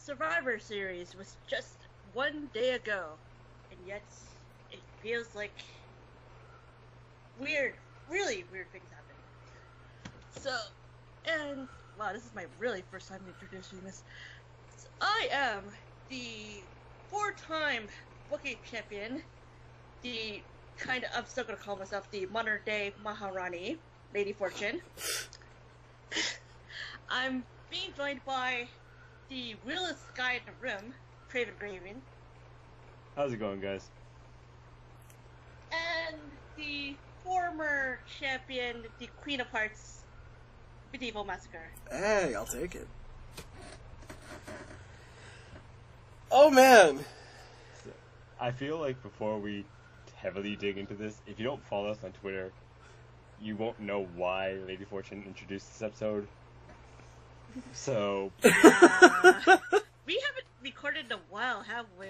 Survivor Series was just one day ago, and yet it feels like really weird things happen. So, and wow, this is my really first time introducing this. So I am the 4-time booking champion, I'm still gonna call myself the modern day Maharani, Lady Fortune. I'm being joined by the realest guy in the room, Craven Graven. How's it going, guys? And the former champion, the Queen of Hearts, TheMedievalMassacre. Hey, I'll take it. Oh, man. I feel like before we heavily dig into this, if you don't follow us on Twitter, you won't know why Lady Fortune introduced this episode. So... We haven't recorded in a while, have we?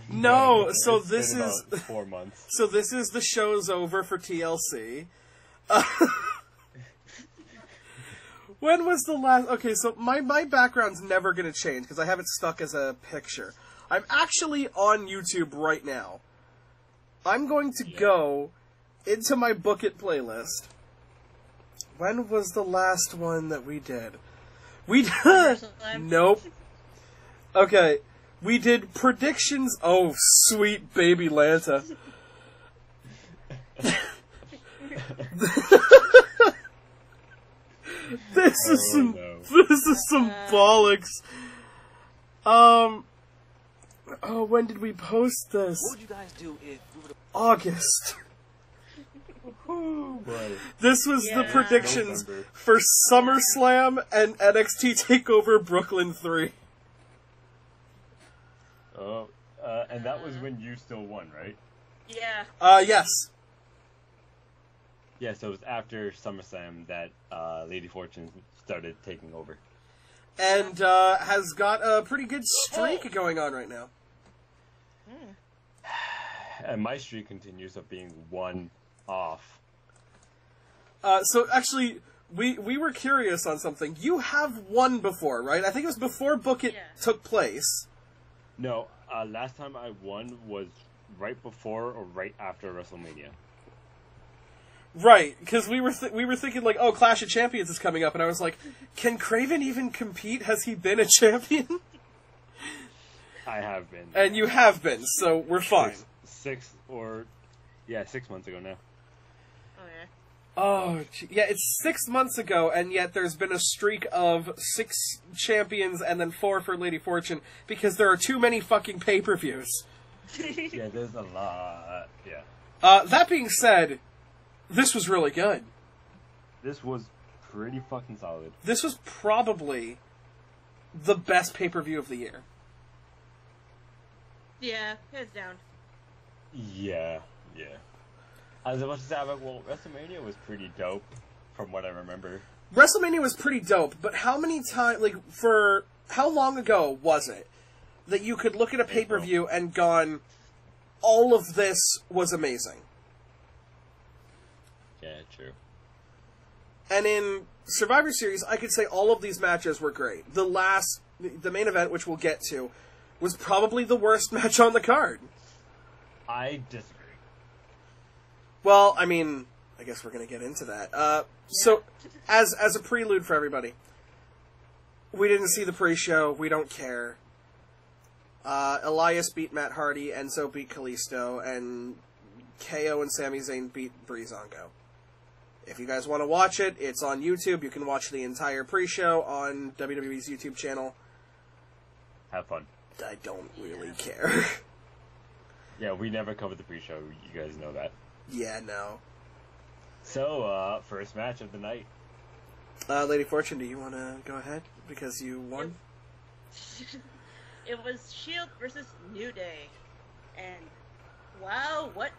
No, so It's this been is... about 4 months. So this is the show's over for TLC. When was the last... Okay, so my background's never going to change, because I have it stuck as a picture. I'm actually on YouTube right now. I'm going to go into my Book It playlist. When was the last one that we did? We did... Nope. Okay, we did predictions... Oh, sweet baby Lanta. This is some bollocks. Oh, when did we post this? What would you guys do if we would have... August. Right. This was the predictions November. for SummerSlam and NXT TakeOver Brooklyn 3. Oh, and that was when you still won, right? Yeah. Yes. Yeah, so it was after SummerSlam that Lady Fortune started taking over. And has got a pretty good streak going on right now. And my streak continues of being 1 off. So actually, we were curious on something. You have won before, right? I think it was before Book It took place. No, last time I won was right before or right after WrestleMania. Right, because we were thinking like, oh, Clash of Champions is coming up, and I was like, can Craven even compete? Has he been a champion? I have been. And you have been, so we're fine. 6 months ago now. Oh, yeah, it's 6 months ago, and yet there's been a streak of 6 champions and then 4 for Lady Fortune, because there are too many fucking pay-per-views. Yeah, there's a lot. Yeah. That being said, this was really good. This was pretty fucking solid. This was probably the best pay-per-view of the year. Yeah, hands down. Yeah. I was about to say, well, WrestleMania was pretty dope, from what I remember. WrestleMania was pretty dope, but how many times, how long ago was it that you could look at a pay-per-view and gone, all of this was amazing? Yeah, true. And in Survivor Series, I could say all of these matches were great. The main event, which we'll get to, was probably the worst match on the card. I disagree. Well, I mean, I guess we're going to get into that. So, as a prelude for everybody, we didn't see the pre-show. We don't care. Elias beat Matt Hardy, Enzo beat Kalisto, and KO and Sami Zayn beat Breezango. If you guys want to watch it, it's on YouTube. You can watch the entire pre-show on WWE's YouTube channel. Have fun. I don't really care. Yeah, we never covered the pre-show. You guys know that. Yeah, no. So, first match of the night. Lady Fortune, do you want to go ahead? Because you won? It was Shield versus New Day. And wow, what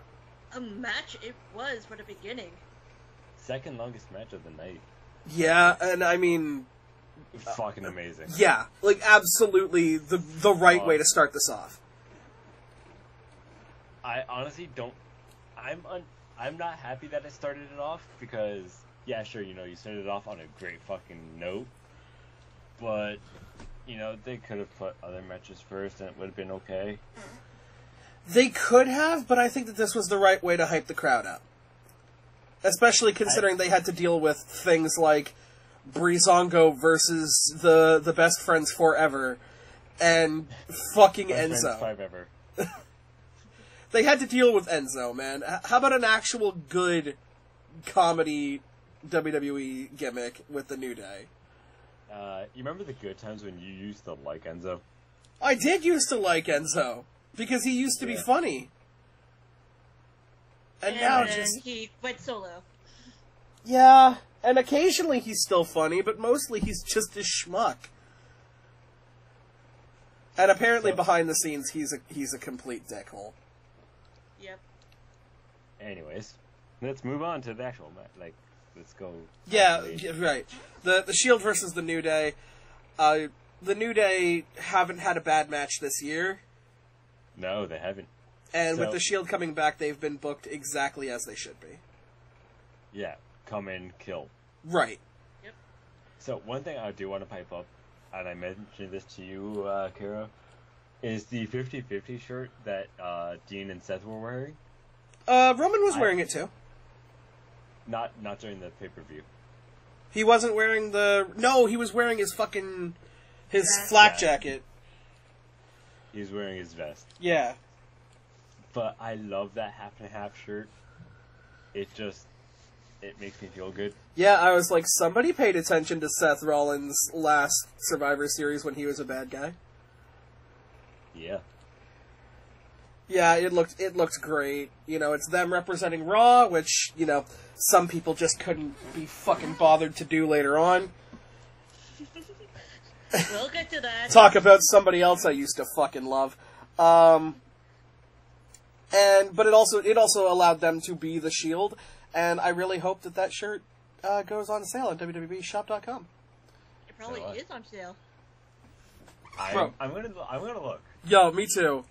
a match it was for the beginning. Second longest match of the night. Yeah, and I mean... Fucking amazing. Yeah, absolutely the right way to start this off. I honestly don't... I'm not happy that I started it off, because, yeah, sure, you started it off on a great fucking note, but you know, they could have put other matches first and it would have been okay. They could have, but I think that this was the right way to hype the crowd up. Especially considering they had to deal with things like Breezango versus the Best Friends Forever and fucking Best Enzo. Friends 5 ever. They had to deal with Enzo, man. How about an actual good comedy WWE gimmick with the New Day? You remember the good times when you used to like Enzo? I did used to like Enzo, because he used to be funny. And now then just... he went solo. Yeah, and occasionally he's still funny, but mostly he's just a schmuck. And apparently behind the scenes, he's a complete dickhole. Yep. Anyways, let's move on to the actual match. Like, let's go. Yeah, right. The Shield versus the New Day. The New Day haven't had a bad match this year. No, they haven't. And with the Shield coming back, they've been booked exactly as they should be. Yeah, come in, kill. Right. Yep. So one thing I do want to pipe up, and I mentioned this to you, Kara, is the 50-50 shirt that Dean and Seth were wearing. Roman was wearing it too. Not during the pay-per-view. He wasn't wearing the... No, he was wearing his fucking... His flak jacket. He was wearing his vest. Yeah. But I love that half-and-half shirt. It makes me feel good. Yeah, I was like, somebody paid attention to Seth Rollins' last Survivor Series when he was a bad guy. Yeah. Yeah, it looked great. You know, it's them representing Raw, which, you know, some people just couldn't be fucking bothered to do later on. We'll get to that. Talk about somebody else I used to fucking love. But it also allowed them to be the Shield, and I really hope that shirt goes on sale on WWEshop.com. It probably is on sale. I'm gonna look. Yo, me too.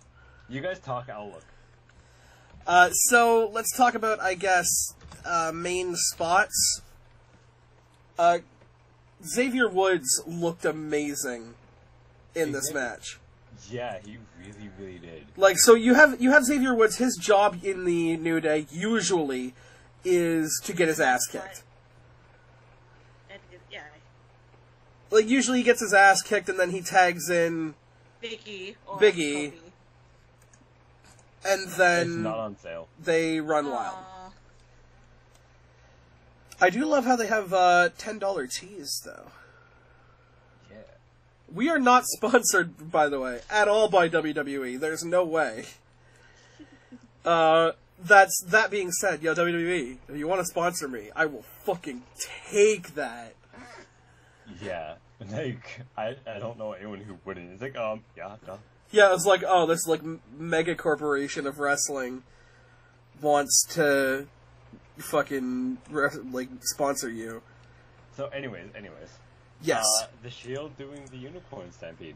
You guys talk, I'll look. So let's talk about, I guess, main spots. Xavier Woods looked amazing in this match. Yeah, he really, really did. Like, so you have Xavier Woods. His job in the New Day usually is to get his ass kicked. Yeah. Like, usually he gets his ass kicked and then he tags in Biggie. Biggie. And then it's not on sale. They run wild. I do love how they have $10 tees, though. Yeah. We are not sponsored, by the way, at all by WWE. There's no way. That being said, yo, WWE, if you want to sponsor me, I will fucking take that. Yeah. Like, I don't know anyone who wouldn't. It's like, yeah, no. Yeah, it's like, oh, this, like, mega corporation of wrestling wants to fucking, like, sponsor you. So, anyways. Yes. The Shield doing the Unicorn Stampede.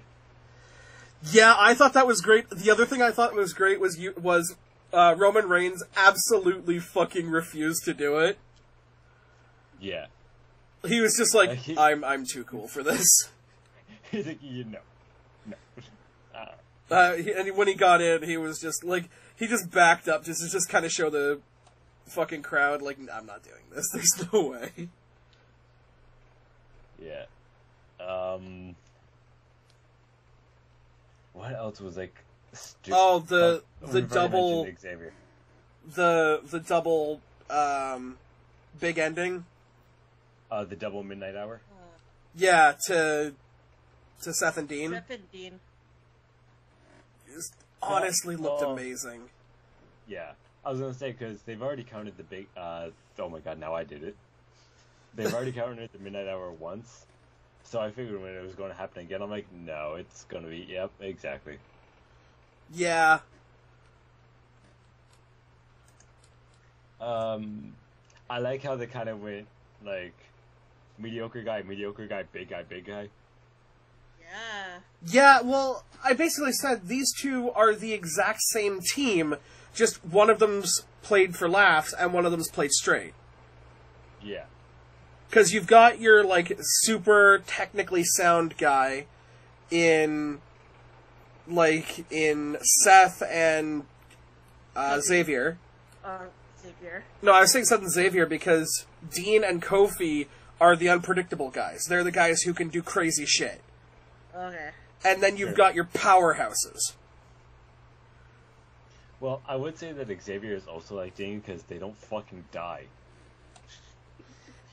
Yeah, I thought that was great. The other thing I thought was great was Roman Reigns absolutely fucking refused to do it. Yeah. He was just like, I'm too cool for this. He's like, no. And when he got in, he was just like, he just backed up just to just kind of show the fucking crowd, like, I'm not doing this. There's no way. Yeah. What else was like? Oh, the double, Xavier. the double, big ending. The double midnight hour. Yeah, to Seth and Dean. Seth and Dean. Just honestly looked amazing. Yeah, I was gonna say because they've already counted the big. Oh my god, now I did it. They've already counted the midnight hour once, so I figured when it was going to happen again, I'm like, no, it's gonna be. Yep, exactly. Yeah. I like how they kind of went like mediocre guy, big guy, big guy. Yeah. Yeah, well, I basically said these two are the exact same team, just one of them's played for laughs and one of them's played straight. Yeah. Because you've got your, like, super technically sound guy, in Seth and Xavier. Xavier. No, I was saying Seth and Xavier because Dean and Kofi are the unpredictable guys. They're the guys who can do crazy shit. Okay. And then you've got your powerhouses. Well, I would say that Xavier is also like Dean because they don't fucking die.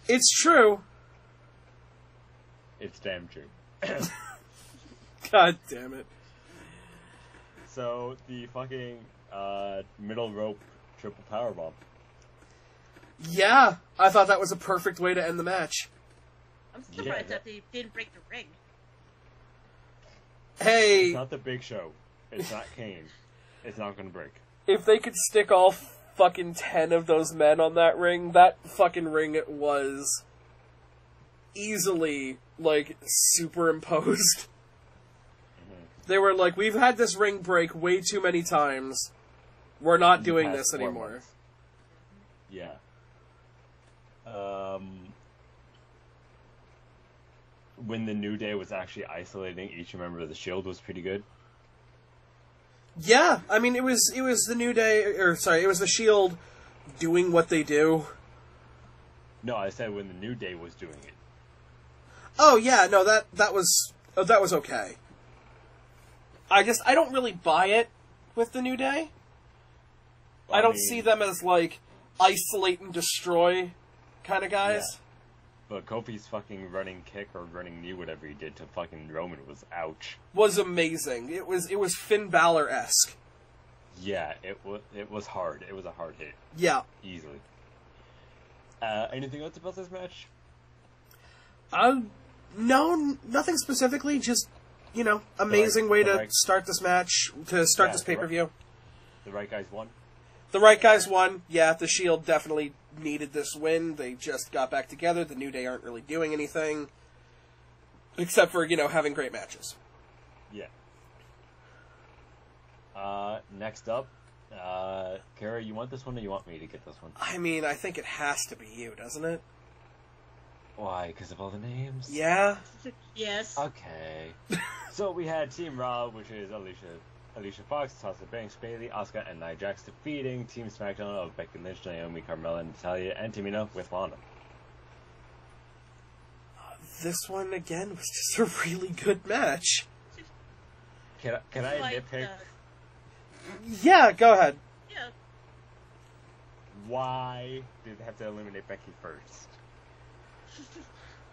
It's true. It's damn true. God damn it. So, the fucking middle rope triple powerbomb. Yeah, I thought that was a perfect way to end the match. I'm surprised that they didn't break the ring. Hey, It's not the Big Show. It's not Kane. It's not gonna break. if they could stick all fucking 10 of those men on that fucking ring was easily, superimposed. They were like, we've had this ring break way too many times. We're not doing this anymore. Months. Yeah. When the New Day was actually isolating each member of the Shield was pretty good. Yeah, I mean, it was the New Day, it was the Shield doing what they do. No, I said when the New Day was doing it. Oh yeah, no, that was okay. I don't really buy it with the New Day. I don't see them as, isolate and destroy kind of guys. Yeah. But Kofi's fucking running kick or running knee, whatever he did to fucking Roman was ouch. Was amazing. It was Finn Balor-esque. Yeah, it was hard. It was a hard hit. Yeah. Easily. Anything else about this match? No, nothing specifically, just, amazing way to start this match, to start this pay-per-view. The right guys won? The right guys won. Yeah, the Shield definitely needed this win. They just got back together. The New Day aren't really doing anything. Except for, having great matches. Yeah. Next up, Kara, you want this one or you want me to get this one? I mean, I think it has to be you, doesn't it? Why? Because of all the names? Yeah? Yes. Okay. So we had Team Raw, which is Alicia Fox, Sasha Banks, Bayley, Asuka, and Nia Jax defeating Team SmackDown of Becky Lynch, Naomi, Carmella, Natalya, and Tamina with Lana. This one, again, was just a really good match. Can I nitpick? Yeah, go ahead. Yeah. Why did they have to eliminate Becky first?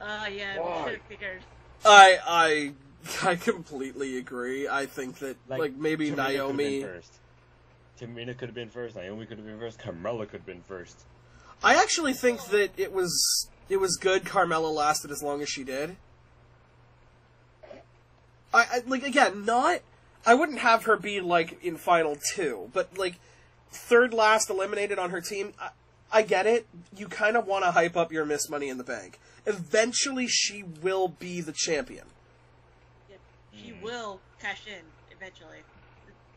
Yeah, Why? we should have figured. I completely agree. I think that, maybe Tamina Naomi... Tamina could have been first, Naomi could have been first, Carmella could have been first. I actually think that it was good Carmella lasted as long as she did. I wouldn't have her be, in Final 2, but, third last eliminated on her team, I get it. You kind of want to hype up your Miss Money in the Bank. Eventually, she will be the champion. Yeah, she will cash in, eventually.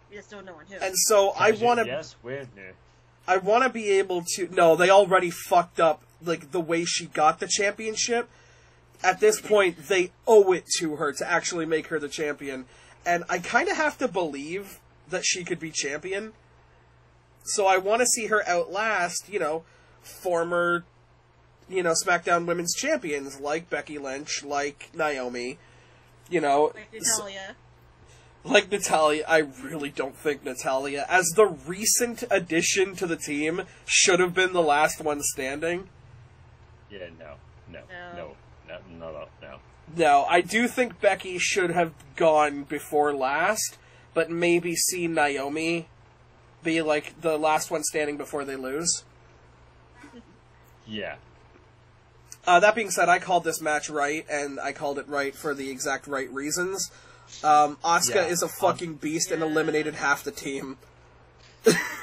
We just don't know on who. And so, I want to... Yes, with me. I want to be able to... No, they already fucked up, the way she got the championship. At this point, they owe it to her to actually make her the champion. And I kind of have to believe that she could be champion. So I want to see her outlast, former, SmackDown Women's Champions, like Becky Lynch, like Naomi, Like Natalya. Like Natalya. I really don't think Natalya, as the recent addition to the team, should have been the last one standing. Yeah, no. No, I do think Becky should have gone before last, but maybe see Naomi be, the last one standing before they lose. Yeah. That being said, I called this match right, and I called it right for the exact right reasons. Asuka is a fucking beast and eliminated half the team.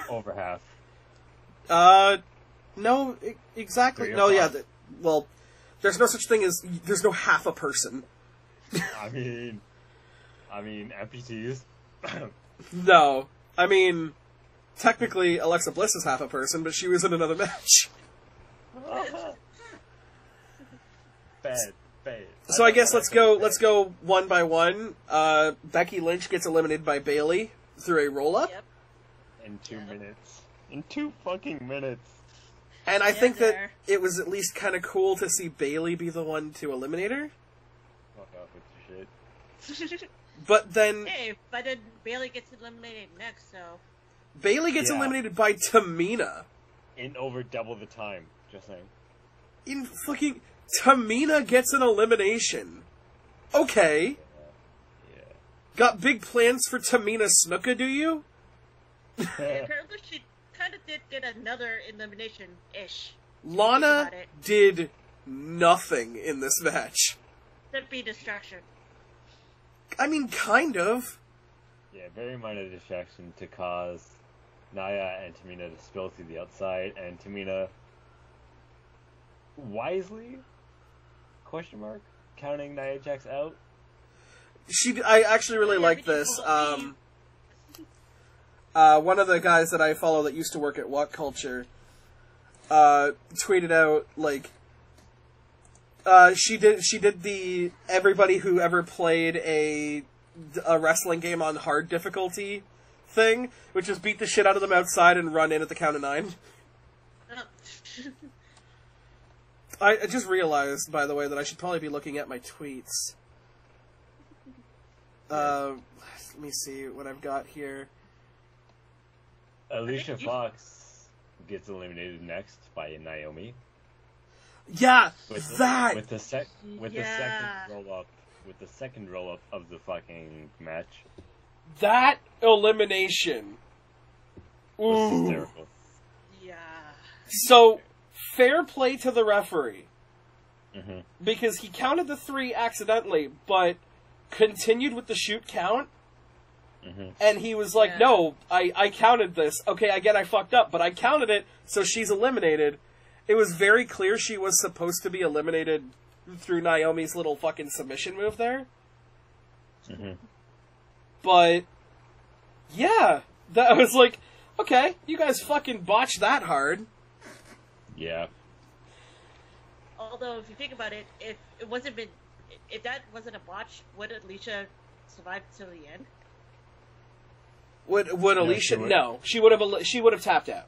Over half. No, exactly. No, yeah, there's no such thing as, there's no half a person. I mean, amputees. No. I mean, technically, Alexa Bliss is half a person, but she was in another match. Bad. So I guess let's go one by one. Becky Lynch gets eliminated by Bayley through a roll-up. Yep. In 2 minutes. In 2 fucking minutes. And I think that it was at least kind of cool to see Bayley be the one to eliminate her. Fuck off with your shit. But then... Hey, but then Bayley gets eliminated next, so... Bayley gets eliminated by Tamina. In over double the time, just saying. In fucking... Tamina gets an elimination. Okay. Yeah. Got big plans for Tamina Snuka, do you? Apparently she kind of did get another elimination-ish. Lana did nothing in this match. That'd be distraction. I mean, kind of. Yeah, very minor distraction to cause Nia and Tamina to spill through the outside, and Tamina wisely, question mark, counting Nia Jax out. I actually really like this. One of the guys that I follow that used to work at What Culture tweeted out, like, she did the everybody who ever played a wrestling game on hard difficulty thing, which is beat the shit out of them outside and run in at the count of 9. I just realized, by the way, that I should probably be looking at my tweets. Let me see what I've got here. Alicia Fox gets eliminated next by Naomi. Yeah, with the second roll up of the fucking match. That elimination. Ooh. Hysterical. Yeah. So, fair play to the referee. Mm-hmm. Because he counted the 3 accidentally, but continued with the shoot count. Mm-hmm. And he was like, no, I counted this. Okay, again, I fucked up, but I counted it, so she's eliminated. It was very clear she was supposed to be eliminated through Naomi's little fucking submission move there. Mm-hmm. But, yeah, that was like, okay, you guys fucking botched that hard. Yeah. Although, if you think about it, if that wasn't a botch, would Alicia survive till the end? Would Alicia? No, she would have tapped out.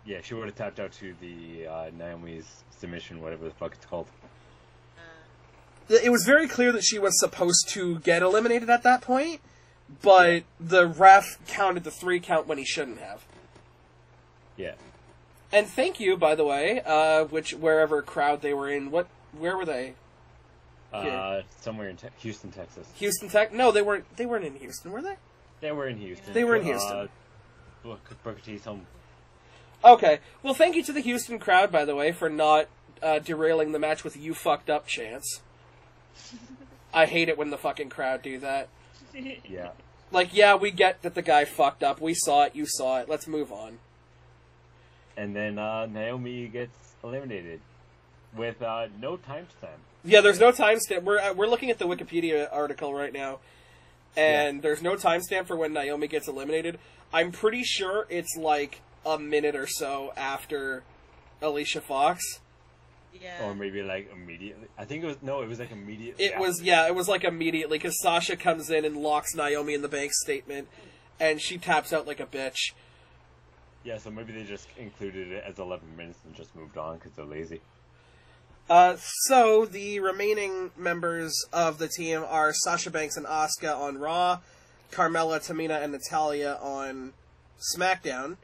Yeah, she would have tapped out to the Naomi's submission, whatever the fuck it's called. It was very clear that she was supposed to get eliminated at that point, but the ref counted the 3 count when he shouldn't have. Yeah. And thank you, by the way, wherever crowd they were in. Where were they? Somewhere in Houston, Texas. Houston, Texas? No, they weren't in Houston, were they? They were in Houston. They were in Houston. Booker T's home. Okay. Well, thank you to the Houston crowd, by the way, for not derailing the match with "you fucked up" chants. I hate it when the fucking crowd do that. Yeah. Like, yeah, we get that the guy fucked up. We saw it. You saw it. Let's move on. And then Naomi gets eliminated with no timestamp. Yeah, there's no timestamp. We're looking at the Wikipedia article right now, and there's no timestamp for when Naomi gets eliminated. I'm pretty sure it's like a minute or so after Alicia Fox. Yeah. Or maybe like immediately. I think it was like immediately. It was like immediately, because Sasha comes in and locks Naomi in the bank statement, and she taps out like a bitch. Yeah, so maybe they just included it as 11 minutes and just moved on because they're lazy. So the remaining members of the team are Sasha Banks and Asuka on Raw, Carmella, Tamina, and Natalya on SmackDown.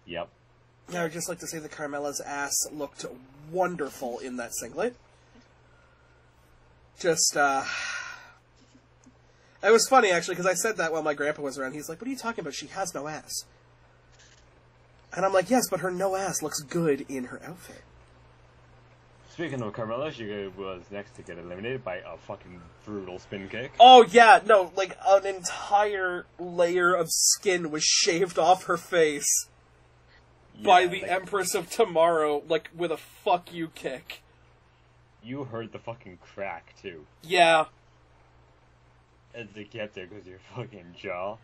Yep. I would just like to say that Carmella's ass looked wonderful in that singlet. Just, it was funny, actually, because I said that while my grandpa was around. He's like, what are you talking about? She has no ass. And I'm like, yes, but her no ass looks good in her outfit. Speaking of Carmella, she was next to get eliminated by a fucking brutal spin kick. Oh, yeah, no, like, an entire layer of skin was shaved off her face by the Empress of Tomorrow, like, with a fuck you kick. You heard the fucking crack, too. Yeah. As they kept there because of your fucking jaw.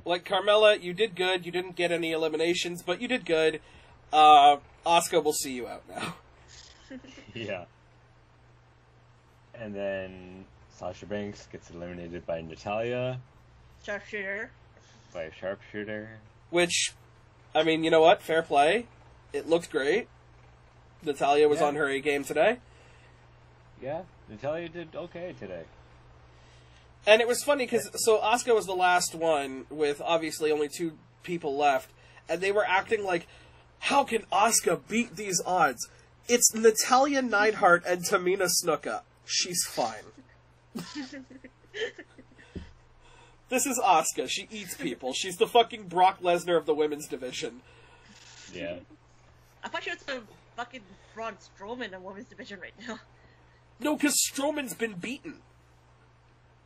Like, Carmella, you did good. You didn't get any eliminations, but you did good. Asuka will see you out now. Yeah. And then Sasha Banks gets eliminated by Natalya. Sharpshooter. By a sharpshooter. Which, I mean, you know what? Fair play. It looked great. Natalya was on her A game today. Yeah, Natalya did okay today. And it was funny because, so Asuka was the last one with obviously only 2 people left, and they were acting like, how can Asuka beat these odds? It's Natalya Neidhart and Tamina Snuka. She's fine. This is Asuka. She eats people. She's the fucking Brock Lesnar of the women's division. Yeah. I thought she was the fucking Braun Strowman in women's division right now. No, because Strowman's been beaten.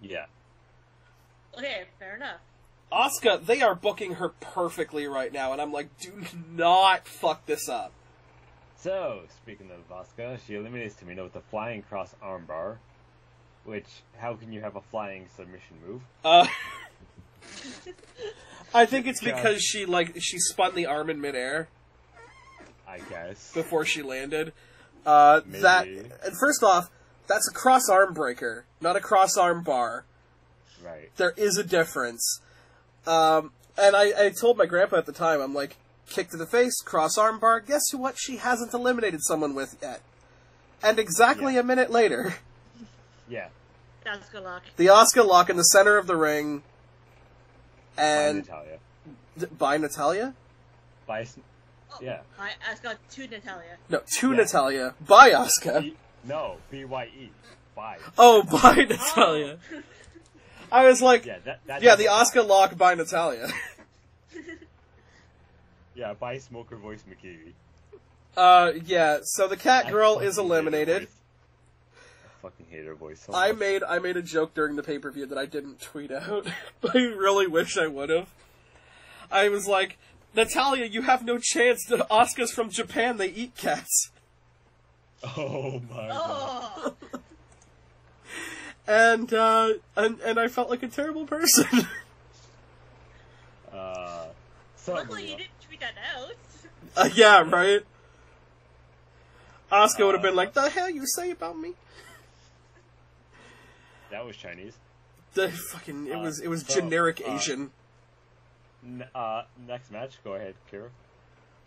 Yeah. Okay, fair enough. Asuka, they are booking her perfectly right now, and I'm like, do not fuck this up. So, speaking of Asuka, she eliminates Tamina with a flying cross armbar. Which, how can you have a flying submission move? I think it's because she spun the arm in midair. I guess. Before she landed. Maybe. And first off, that's a cross arm breaker, not a cross arm bar. Right. There is a difference. And I told my grandpa at the time, I'm like, kick to the face, cross arm bar, guess what she hasn't eliminated someone with yet? And exactly a minute later... Yeah. Asuka lock. The Asuka lock in the center of the ring. And... By Natalya. By Natalya? Yeah. Asuka to Natalya. No, to Natalya. By Asuka. No, B-Y-E. By. Oh, by Natalya. I was like... Yeah, the Asuka lock by Natalya. Yeah, by Smoker Voice McKee. Yeah, so the cat girl is eliminated. I fucking hate her voice so much. I made a joke during the pay-per-view that I didn't tweet out. I really wish I would have. I was like, Natalya, you have no chance. The Asuka's from Japan, they eat cats. Oh my god. And I felt like a terrible person. Luckily you didn't tweet that out. Yeah, right? Asuka would have been like, the hell you say about me? That was Chinese. It was generic Asian. Next match, go ahead, Kira.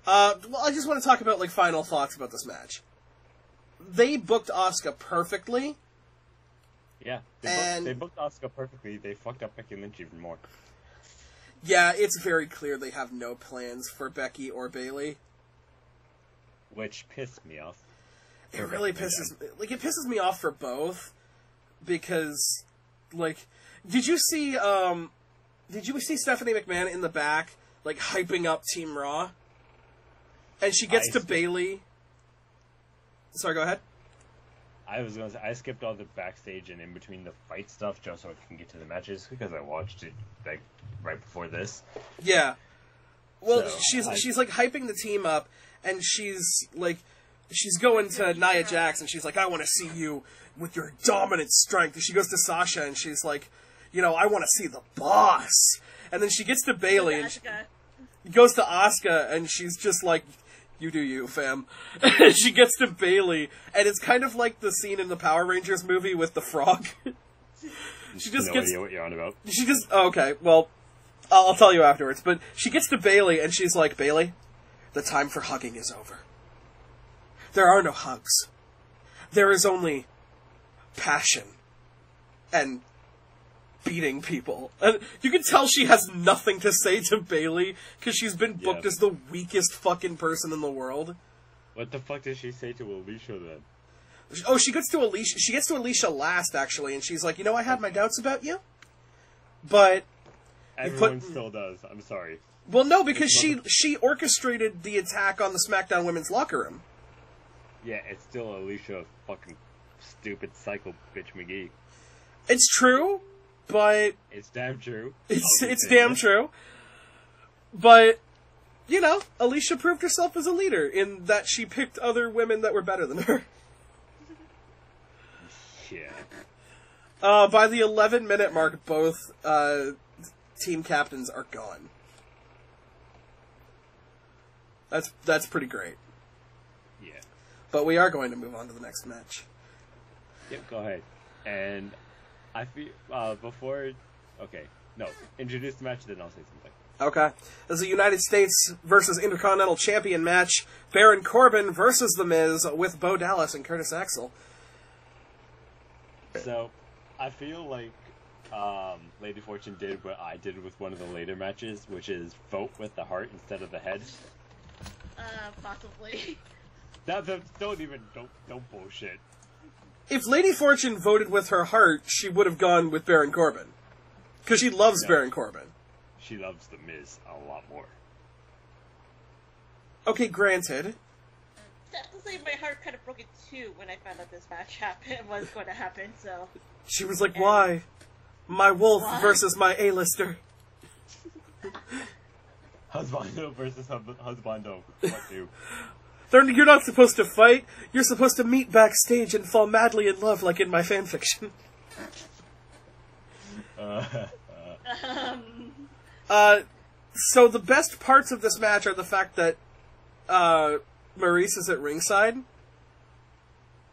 Well, I just want to talk about, final thoughts about this match. They booked Asuka perfectly. Yeah, they booked Asuka perfectly. They fucked up Becky Lynch even more. Yeah, it's very clear they have no plans for Becky or Bayley. Which pissed me off. It really pisses me. It pisses me off for both. Because, did you see Stephanie McMahon in the back, hyping up Team Raw? And she gets to Bayley. Sorry, go ahead. I was gonna say, I skipped all the backstage and in between the fight stuff just so I can get to the matches because I watched it, right before this. Yeah. Well, so, she's hyping the team up, and she's going to Nia Jax, and she's like, I want to see you with your dominant strength. And she goes to Sasha, and she's like, I want to see the boss. And then she gets to Bayley, and she goes to Asuka, and she's just like, you do you, fam. And she gets to Bayley, and it's kind of like the scene in the Power Rangers movie with the frog. She just no idea what you're on about. Okay, well, I'll tell you afterwards. But she gets to Bayley, and she's like, Bayley, the time for hugging is over. There are no hugs. There is only passion and beating people. And you can tell she has nothing to say to Bayley because she's been booked as the weakest fucking person in the world. What the fuck did she say to Alicia then? Oh, she gets to Alicia last, actually, and she's like, I had my doubts about you, but... Everyone still does. I'm sorry. Well, no, because she orchestrated the attack on the SmackDown women's locker room. Yeah, it's still Alicia fucking stupid psycho bitch McGee. It's true, but... It's damn true. It's damn true. But, Alicia proved herself as a leader in that she picked other women that were better than her. Yeah. By the 11-minute mark, both team captains are gone. That's pretty great. Yeah. But we are going to move on to the next match. Yep, go ahead. And I feel before. Okay, no. Introduce the match, then I'll say something. Okay. This is a United States versus Intercontinental Champion match. Baron Corbin versus The Miz with Bo Dallas and Curtis Axel. So, I feel like Lady Fortune did what I did with one of the later matches, which is vote with the heart instead of the head. Possibly. Don't bullshit. If Lady Fortune voted with her heart, she would have gone with Baron Corbin. Because she loves Baron Corbin. She loves The Miz a lot more. Okay, granted. Definitely, my heart kind of broke in two when I found out this match was going to happen, so... She was like, why? My wolf versus my A-lister. Husbando versus husbando. What do? You're not supposed to fight. You're supposed to meet backstage and fall madly in love like in my fanfiction. So the best parts of this match are the fact that Maurice is at ringside,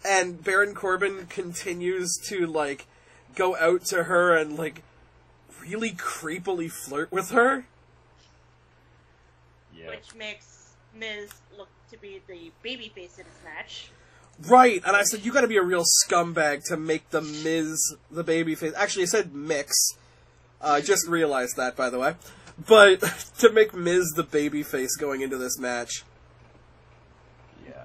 and Baron Corbin continues to, like, go out to her and, like, really creepily flirt with her. Yeah. Which makes Miz look to be the babyface in this match. Right, and I said, you gotta be a real scumbag to make the Miz the babyface. Actually, I said Mix. Just realized that, by the way. But to make Miz the babyface going into this match. Yeah.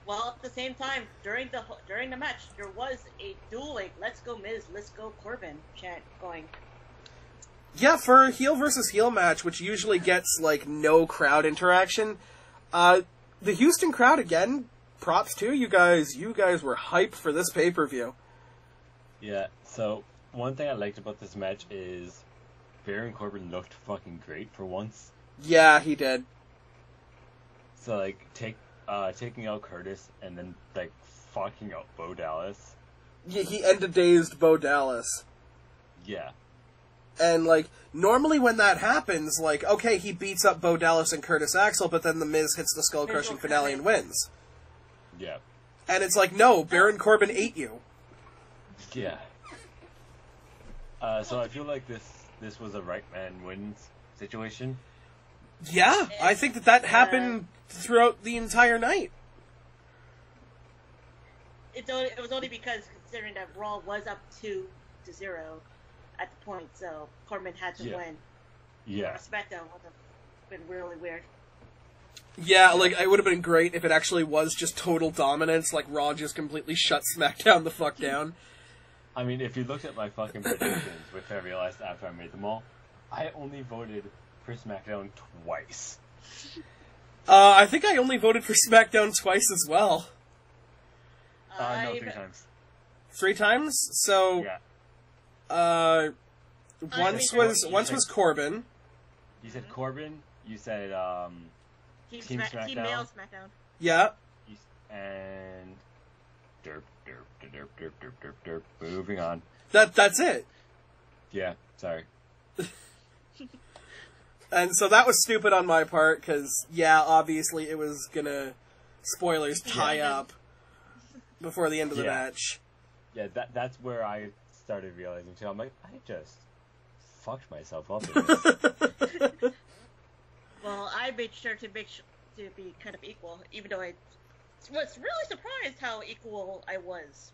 Well, at the same time, during the match, there was a dueling "Let's go Miz, let's go Corbin" chant going. Yeah, for a heel versus heel match, which usually gets, like, no crowd interaction, the Houston crowd, again, props to you guys. You guys were hyped for this pay-per-view. Yeah, so one thing I liked about this match is Baron Corbin looked fucking great for once. Yeah, he did. So, like, taking out Curtis and then, like, fucking out Bo Dallas. Yeah, he ended-dazed Bo Dallas. Yeah. And, like, normally when that happens, like, okay, he beats up Bo Dallas and Curtis Axel, but then The Miz hits the skull-crushing finale and wins. Yeah. And it's like, no, Baron Corbin ate you. Yeah. So I feel like this was a right man wins situation. Yeah, I think that happened throughout the entire night. It was only because, considering that Raw was up 2-0 at the point, so Corbin had to win. Yeah. SmackDown would have been really weird. Yeah, like, it would have been great if it actually was just total dominance, like Raw just completely shut SmackDown the fuck down. I mean, if you looked at my fucking predictions, which I realized after I made them all, I only voted for SmackDown twice. I think I only voted for SmackDown twice as well. No, 3 times. 3 times? So, Yeah. once was Corbin. You said Corbin. You said Team SmackDown. Team Male SmackDown. Yeah. And derp. Moving on. That's it. Yeah, sorry. And so that was stupid on my part, because, yeah, obviously it was gonna, spoilers, tie up before the end of the match. Yeah, that's where I started realizing, too. I'm like, I just fucked myself up. Well, I made sure to be kind of equal, even though I was really surprised how equal I was.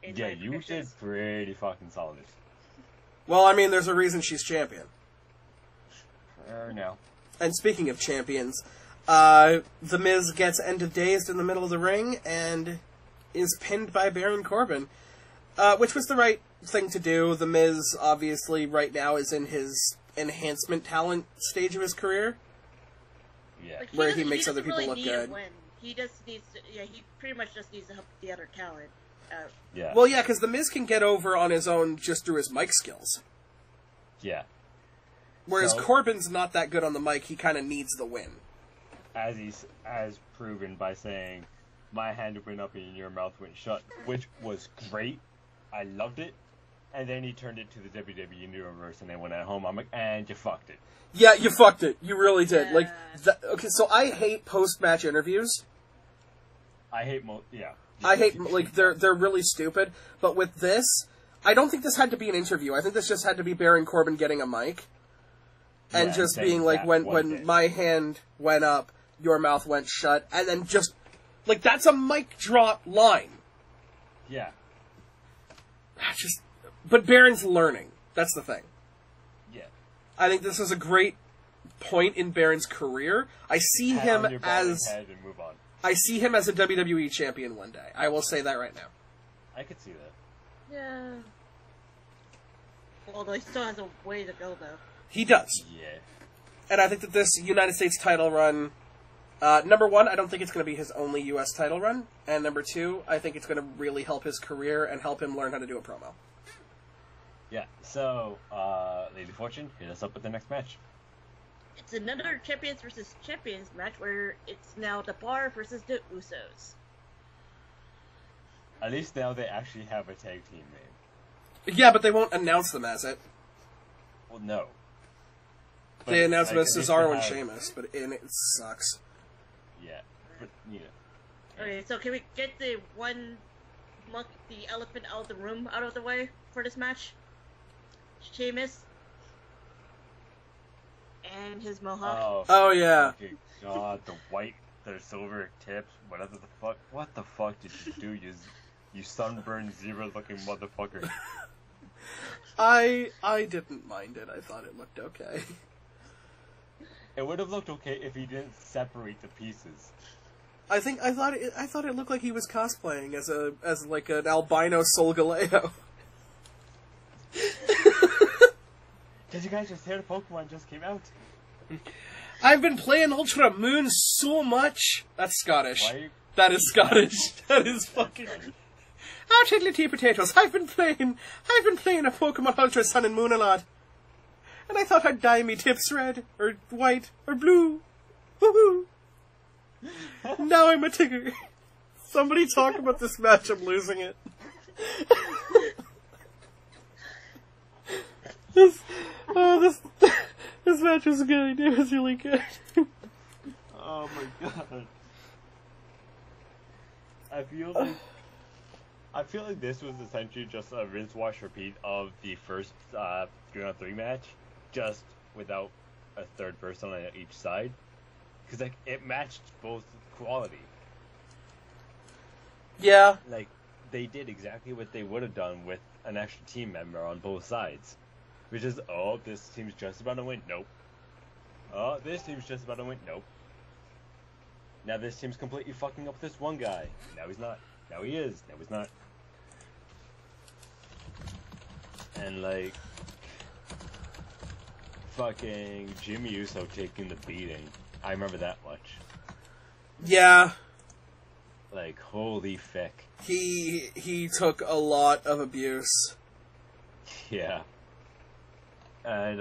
Yeah, you did pretty fucking solid. Well, I mean, there's a reason she's champion. No. And speaking of champions, The Miz gets ended-dazed in the middle of the ring and is pinned by Baron Corbin, which was the right thing to do. The Miz, obviously, right now is in his enhancement talent stage of his career. Yeah. Like, where he makes other people look good. He just needs to, he pretty much just needs to help the other talent out. Yeah. Well, yeah, because The Miz can get over on his own just through his mic skills. Yeah. Whereas Corbin's not that good on the mic, he kind of needs the win. As proven by saying, my hand went up and your mouth went shut, which was great. I loved it. And then he turned it to the WWE Universe and they went at home. I'm like, and you fucked it. Yeah, you fucked it. You really did. Like, okay, so I hate post-match interviews. I hate I hate, like, they're really stupid. But with this, I don't think this had to be an interview. I think this just had to be Baron Corbin getting a mic. And just being like, when my hand went up, your mouth went shut. And then just, like, that's a mic drop line. Yeah. But Baron's learning. That's the thing. Yeah. I think this is a great point in Baron's career. I see him as I see him as a WWE champion one day. I will say that right now. I could see that. Yeah. Although he still has a way to go, though. He does. Yeah. And I think that this United States title run, number one, I don't think it's going to be his only U.S. title run. And number two, I think it's going to really help his career and help him learn how to do a promo. Yeah, so, Lady Fortune, hit us up with the next match. It's another Champions versus Champions match where it's now the Bar versus the Usos. At least now they actually have a tag team name. Yeah, but they won't announce them as it. Well, no. But they announced them as Cesaro and Sheamus, but it sucks. Yeah, but, you know. Okay, so can we get the elephant out of the room out of the way for this match? Sheamus and his mohawk. Oh yeah. God, the silver tips, whatever the fuck. What the fuck did you do, you sunburned zebra-looking motherfucker? I didn't mind it. I thought it looked okay. It would have looked okay if he didn't separate the pieces. I thought it looked like he was cosplaying as like an albino Sol Galeo. Did you guys just hear the Pokemon just came out? I've been playing Ultra Moon so much. That's Scottish. That is Scottish. That is fucking. Oh, tiddly tea potatoes. I've been playing a Pokemon Ultra Sun and Moon a lot. And I thought I'd dye me tips red, or white, or blue. Woohoo! Now I'm a Tigger. Somebody talk about this match, I'm losing it. This match was good. It was really good. Oh my god. I feel like this was essentially just a rinse, wash, repeat of the first 3-on-3 match, just without a third person on each side. Because like it matched both quality. Yeah. Like they did exactly what they would have done with an extra team member on both sides. Which is, oh, this team's just about to win. Nope. Oh, this team's just about to win. Nope. Now this team's completely fucking up this one guy. Now he's not. Now he is. Now he's not. And, like, fucking Jimmy Uso taking the beating. I remember that much. Yeah. Like, holy feck. He took a lot of abuse. Yeah. And,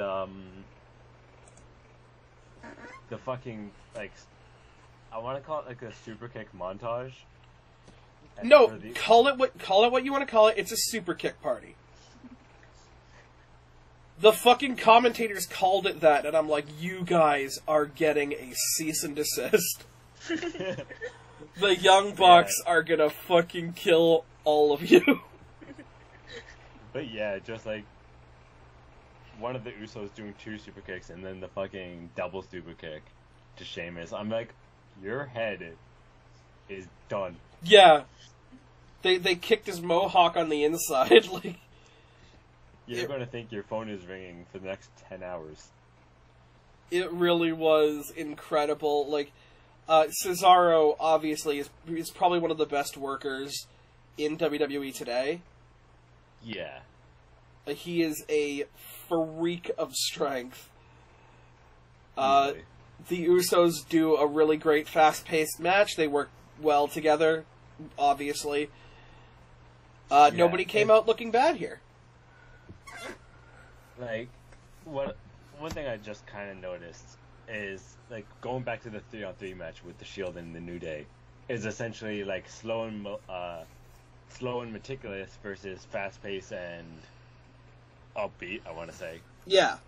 the fucking, like, I want to call it, like, a super kick montage. And no, call it what you want to call it. It's a super kick party. The fucking commentators called it that, and I'm like, you guys are getting a cease and desist. The Young Bucks are gonna fucking kill all of you. But yeah, just like, one of the Usos doing 2 super kicks and then the fucking double super kick to Sheamus. I'm like, your head is done. Yeah. They kicked his mohawk on the inside. Like, you're going to think your phone is ringing for the next 10 hours. It really was incredible. Like, Cesaro, obviously, is probably one of the best workers in WWE today. Yeah. He is a freak of strength. Really? The Usos do a really great fast-paced match. They work well together, obviously. Nobody came out looking bad here. Like, one thing I just kind of noticed is, like, going back to the 3-on-3 match with the Shield and the New Day, is essentially, like, slow and meticulous versus fast-paced and upbeat, I want to say. Yeah.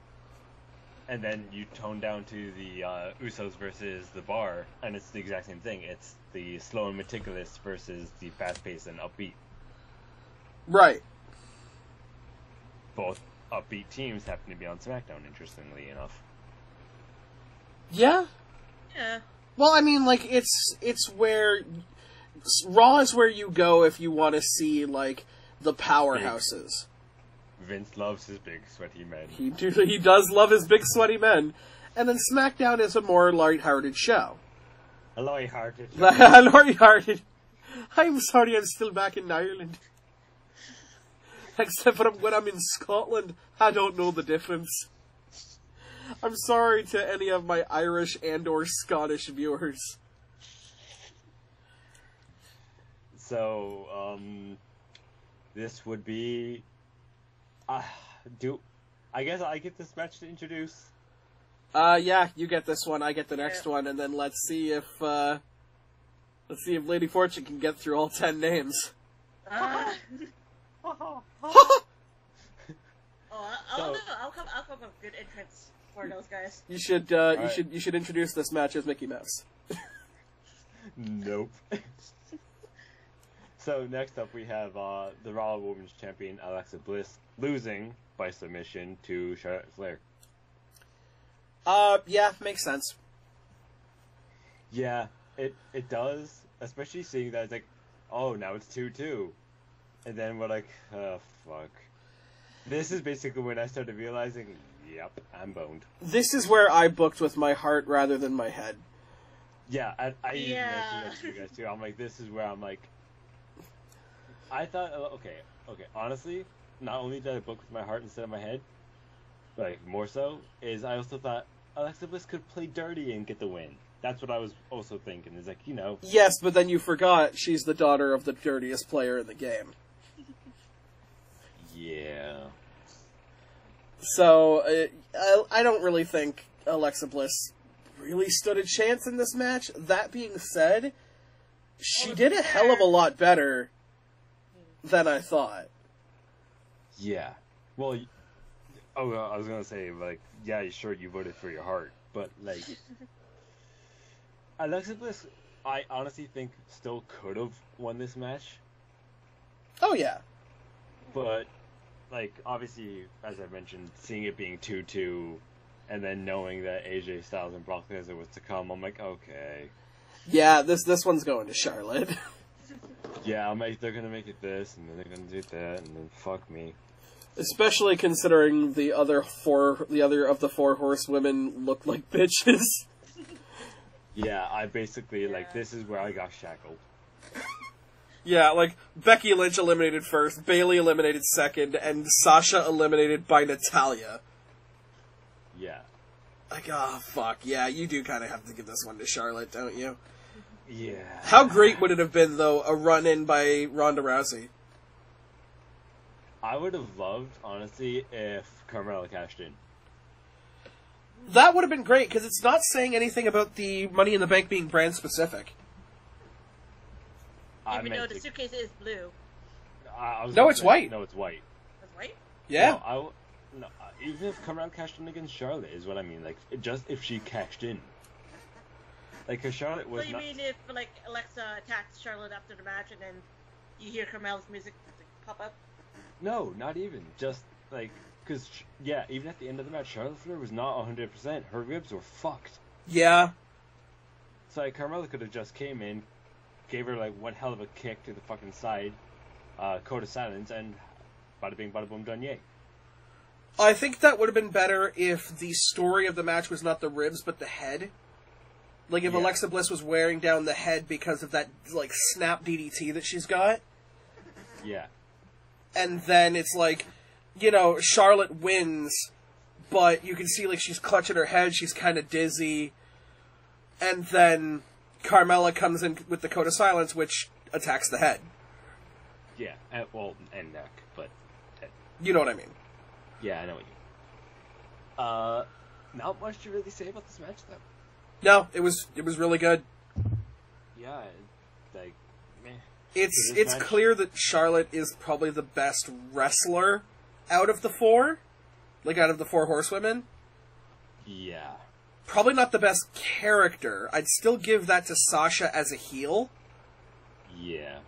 And then you tone down to the Usos versus the Bar, and it's the exact same thing. It's the slow and meticulous versus the fast-paced and upbeat. Right. Both upbeat teams happen to be on SmackDown, interestingly enough. Yeah. Yeah. Well, I mean, like, it's where Raw is where you go if you want to see, like, the powerhouses. Vince loves his big, sweaty men. He does love his big, sweaty men. And then SmackDown is a more lighthearted show. A lighthearted. Lighthearted. I'm sorry, I'm still back in Ireland. Except for when I'm in Scotland, I don't know the difference. I'm sorry to any of my Irish and or Scottish viewers. So, this would be... I guess I get this match to introduce? Yeah, you get this one, I get the next one, and then let's see if Lady Fortune can get through all 10 names. I'll come up with good entrance for those guys. You should you should introduce this match as Mickey Mouse. Nope. So next up we have the Raw Women's Champion Alexa Bliss losing by submission to Charlotte Flair. Yeah, makes sense. Yeah, it does, especially seeing that it's like, oh, now it's 2-2. And then we're like, oh, fuck. This is basically when I started realizing, yep, I'm boned. This is where I booked with my heart rather than my head. Yeah, I even mentioned that to you guys too. I'm like, this is where I'm like, I thought, okay, honestly, not only did I book with my heart instead of my head, like, more so, is I also thought Alexa Bliss could play dirty and get the win. That's what I was also thinking, is like, you know. Yes, but then you forgot she's the daughter of the dirtiest player in the game. Yeah. So, I don't really think Alexa Bliss really stood a chance in this match. That being said, she did a hell of a lot better than I thought. Yeah. Well, I was gonna say, like, yeah, sure, you voted for your heart, but, like, Alexa Bliss, I honestly think still could have won this match. Oh, yeah. But, like, obviously, as I mentioned, seeing it being 2-2, and then knowing that AJ Styles and Brock Lesnar was to come, I'm like, okay. Yeah, this one's going to Charlotte. Yeah, I'm like, they're gonna make it this, and then they're gonna do that, and then fuck me. Especially considering the other of the four horsewomen look like bitches. Yeah, I basically, like, this is where I got shackled. Yeah, like, Becky Lynch eliminated first, Bayley eliminated second, and Sasha eliminated by Natalya. Yeah. Like, oh, fuck, yeah, you do kind of have to give this one to Charlotte, don't you? Yeah. How great would it have been, though, a run-in by Ronda Rousey? I would have loved, honestly, if Carmella cashed in. That would have been great, because it's not saying anything about the Money in the Bank being brand-specific. Even though the suitcase is blue. No, it's white. No, it's white. It's white? Yeah. No, even if Carmella cashed in against Charlotte is what I mean. Like, just if she cashed in. Like, because Charlotte was So you mean if, like, Alexa attacks Charlotte after the match and then you hear Carmella's music pop up? No, not even. Just, like, because, yeah, even at the end of the match, Charlotte Flair was not 100%. Her ribs were fucked. Yeah. So, like, Carmella could have just came in, gave her, like, one hell of a kick to the fucking side, code of silence, and bada bing, bada boom, done yay. I think that would have been better if the story of the match was not the ribs, but the head. Like, if Alexa Bliss was wearing down the head because of that, like, snap DDT that she's got. Yeah. And then it's like, you know, Charlotte wins, but you can see, like, she's clutching her head, she's kind of dizzy. And then Carmella comes in with the Code of Silence, which attacks the head. Yeah, and neck, but... You know what I mean. Yeah, I know what you mean. Not much to really say about this match, though. No, it was really good. Yeah, like, meh. It's clear that Charlotte is probably the best wrestler out of the four. Like, out of the four horsewomen. Yeah. Probably not the best character. I'd still give that to Sasha as a heel. Yeah.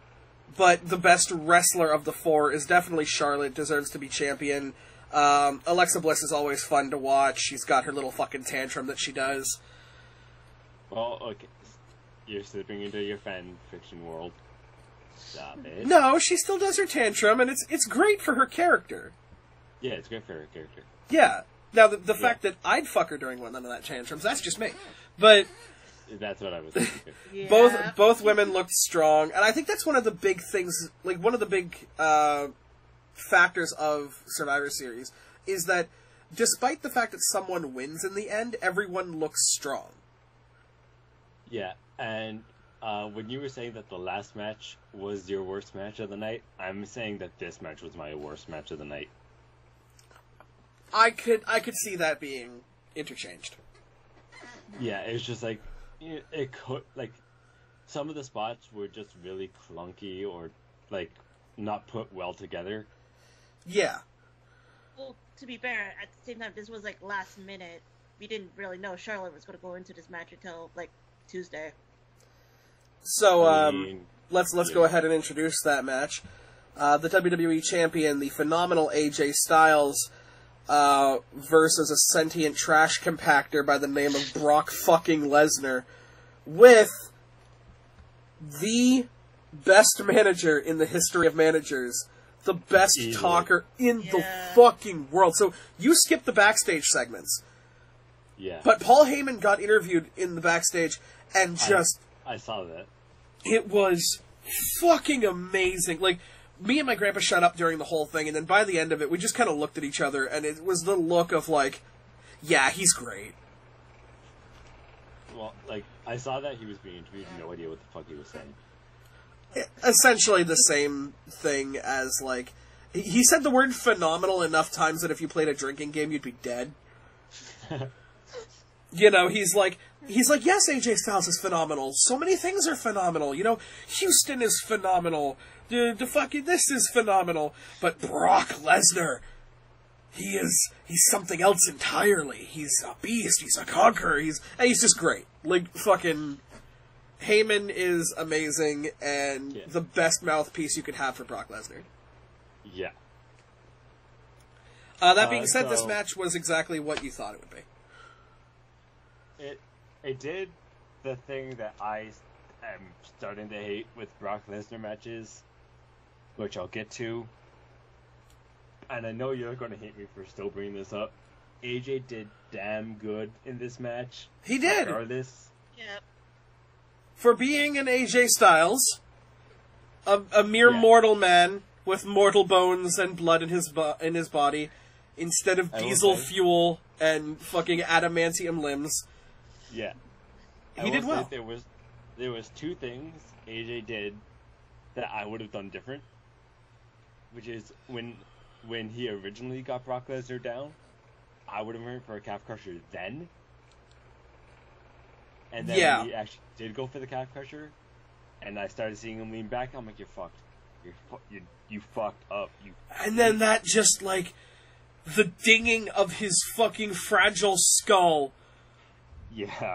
But the best wrestler of the four is definitely Charlotte, deserves to be champion. Alexa Bliss is always fun to watch. She's got her little fucking tantrum that she does. Well, okay. You're slipping into your fan fiction world. Stop it. No, she still does her tantrum, and it's great for her character. Yeah, it's great for her character. Yeah. Now, the fact that I'd fuck her during one of that tantrums, that's just me. But that's what I was thinking. Yeah. both women looked strong, and I think that's one of the big things, like one of the big factors of Survivor Series, is that despite the fact that someone wins in the end, everyone looks strong. Yeah, and when you were saying that the last match was your worst match of the night, I'm saying that this match was my worst match of the night. I could see that being interchanged. Yeah, it's just like it could like some of the spots were just really clunky or like not put well together. Yeah. Well, to be fair, at the same time, this was like last minute. We didn't really know Charlotte was going to go into this match until like Tuesday. So let's yeah. go ahead and introduce that match. The WWE champion, the phenomenal AJ Styles, versus a sentient trash compactor by the name of Brock fucking Lesnar, with the best manager in the history of managers, the best talker in the fucking world. So you skip the backstage segments. Yeah. But Paul Heyman got interviewed in the backstage, and I saw that. It was fucking amazing. Like, me and my grandpa shut up during the whole thing, and then by the end of it, we just kind of looked at each other, and it was the look of, like, yeah, he's great. Well, like, I saw that he was being interviewed, no idea what the fuck he was saying. Essentially the same thing as, like, he said the word phenomenal enough times that if you played a drinking game, you'd be dead. You know, he's like, yes, AJ Styles is phenomenal. So many things are phenomenal. You know, Houston is phenomenal. The fucking this is phenomenal. But Brock Lesnar, he's something else entirely. He's a beast. He's a conqueror. He's just great. Like, fucking Heyman is amazing and the best mouthpiece you could have for Brock Lesnar. Yeah. That being said, this match was exactly what you thought it would be. It did the thing that I am starting to hate with Brock Lesnar matches, which I'll get to. And I know you're going to hate me for still bringing this up. AJ did damn good in this match. He did. Regardless. Yep. For being an AJ Styles, a mere mortal man with mortal bones and blood in his body, instead of diesel fuel and fucking adamantium limbs. Yeah. He did well. There was two things AJ did that I would have done different, which is when he originally got Brock Lesnar down, I would have went for a calf crusher then. And then when he actually did go for the calf crusher, and I started seeing him lean back, I'm like, you're fucked. You fucked up. And then that just, like, the dinging of his fucking fragile skull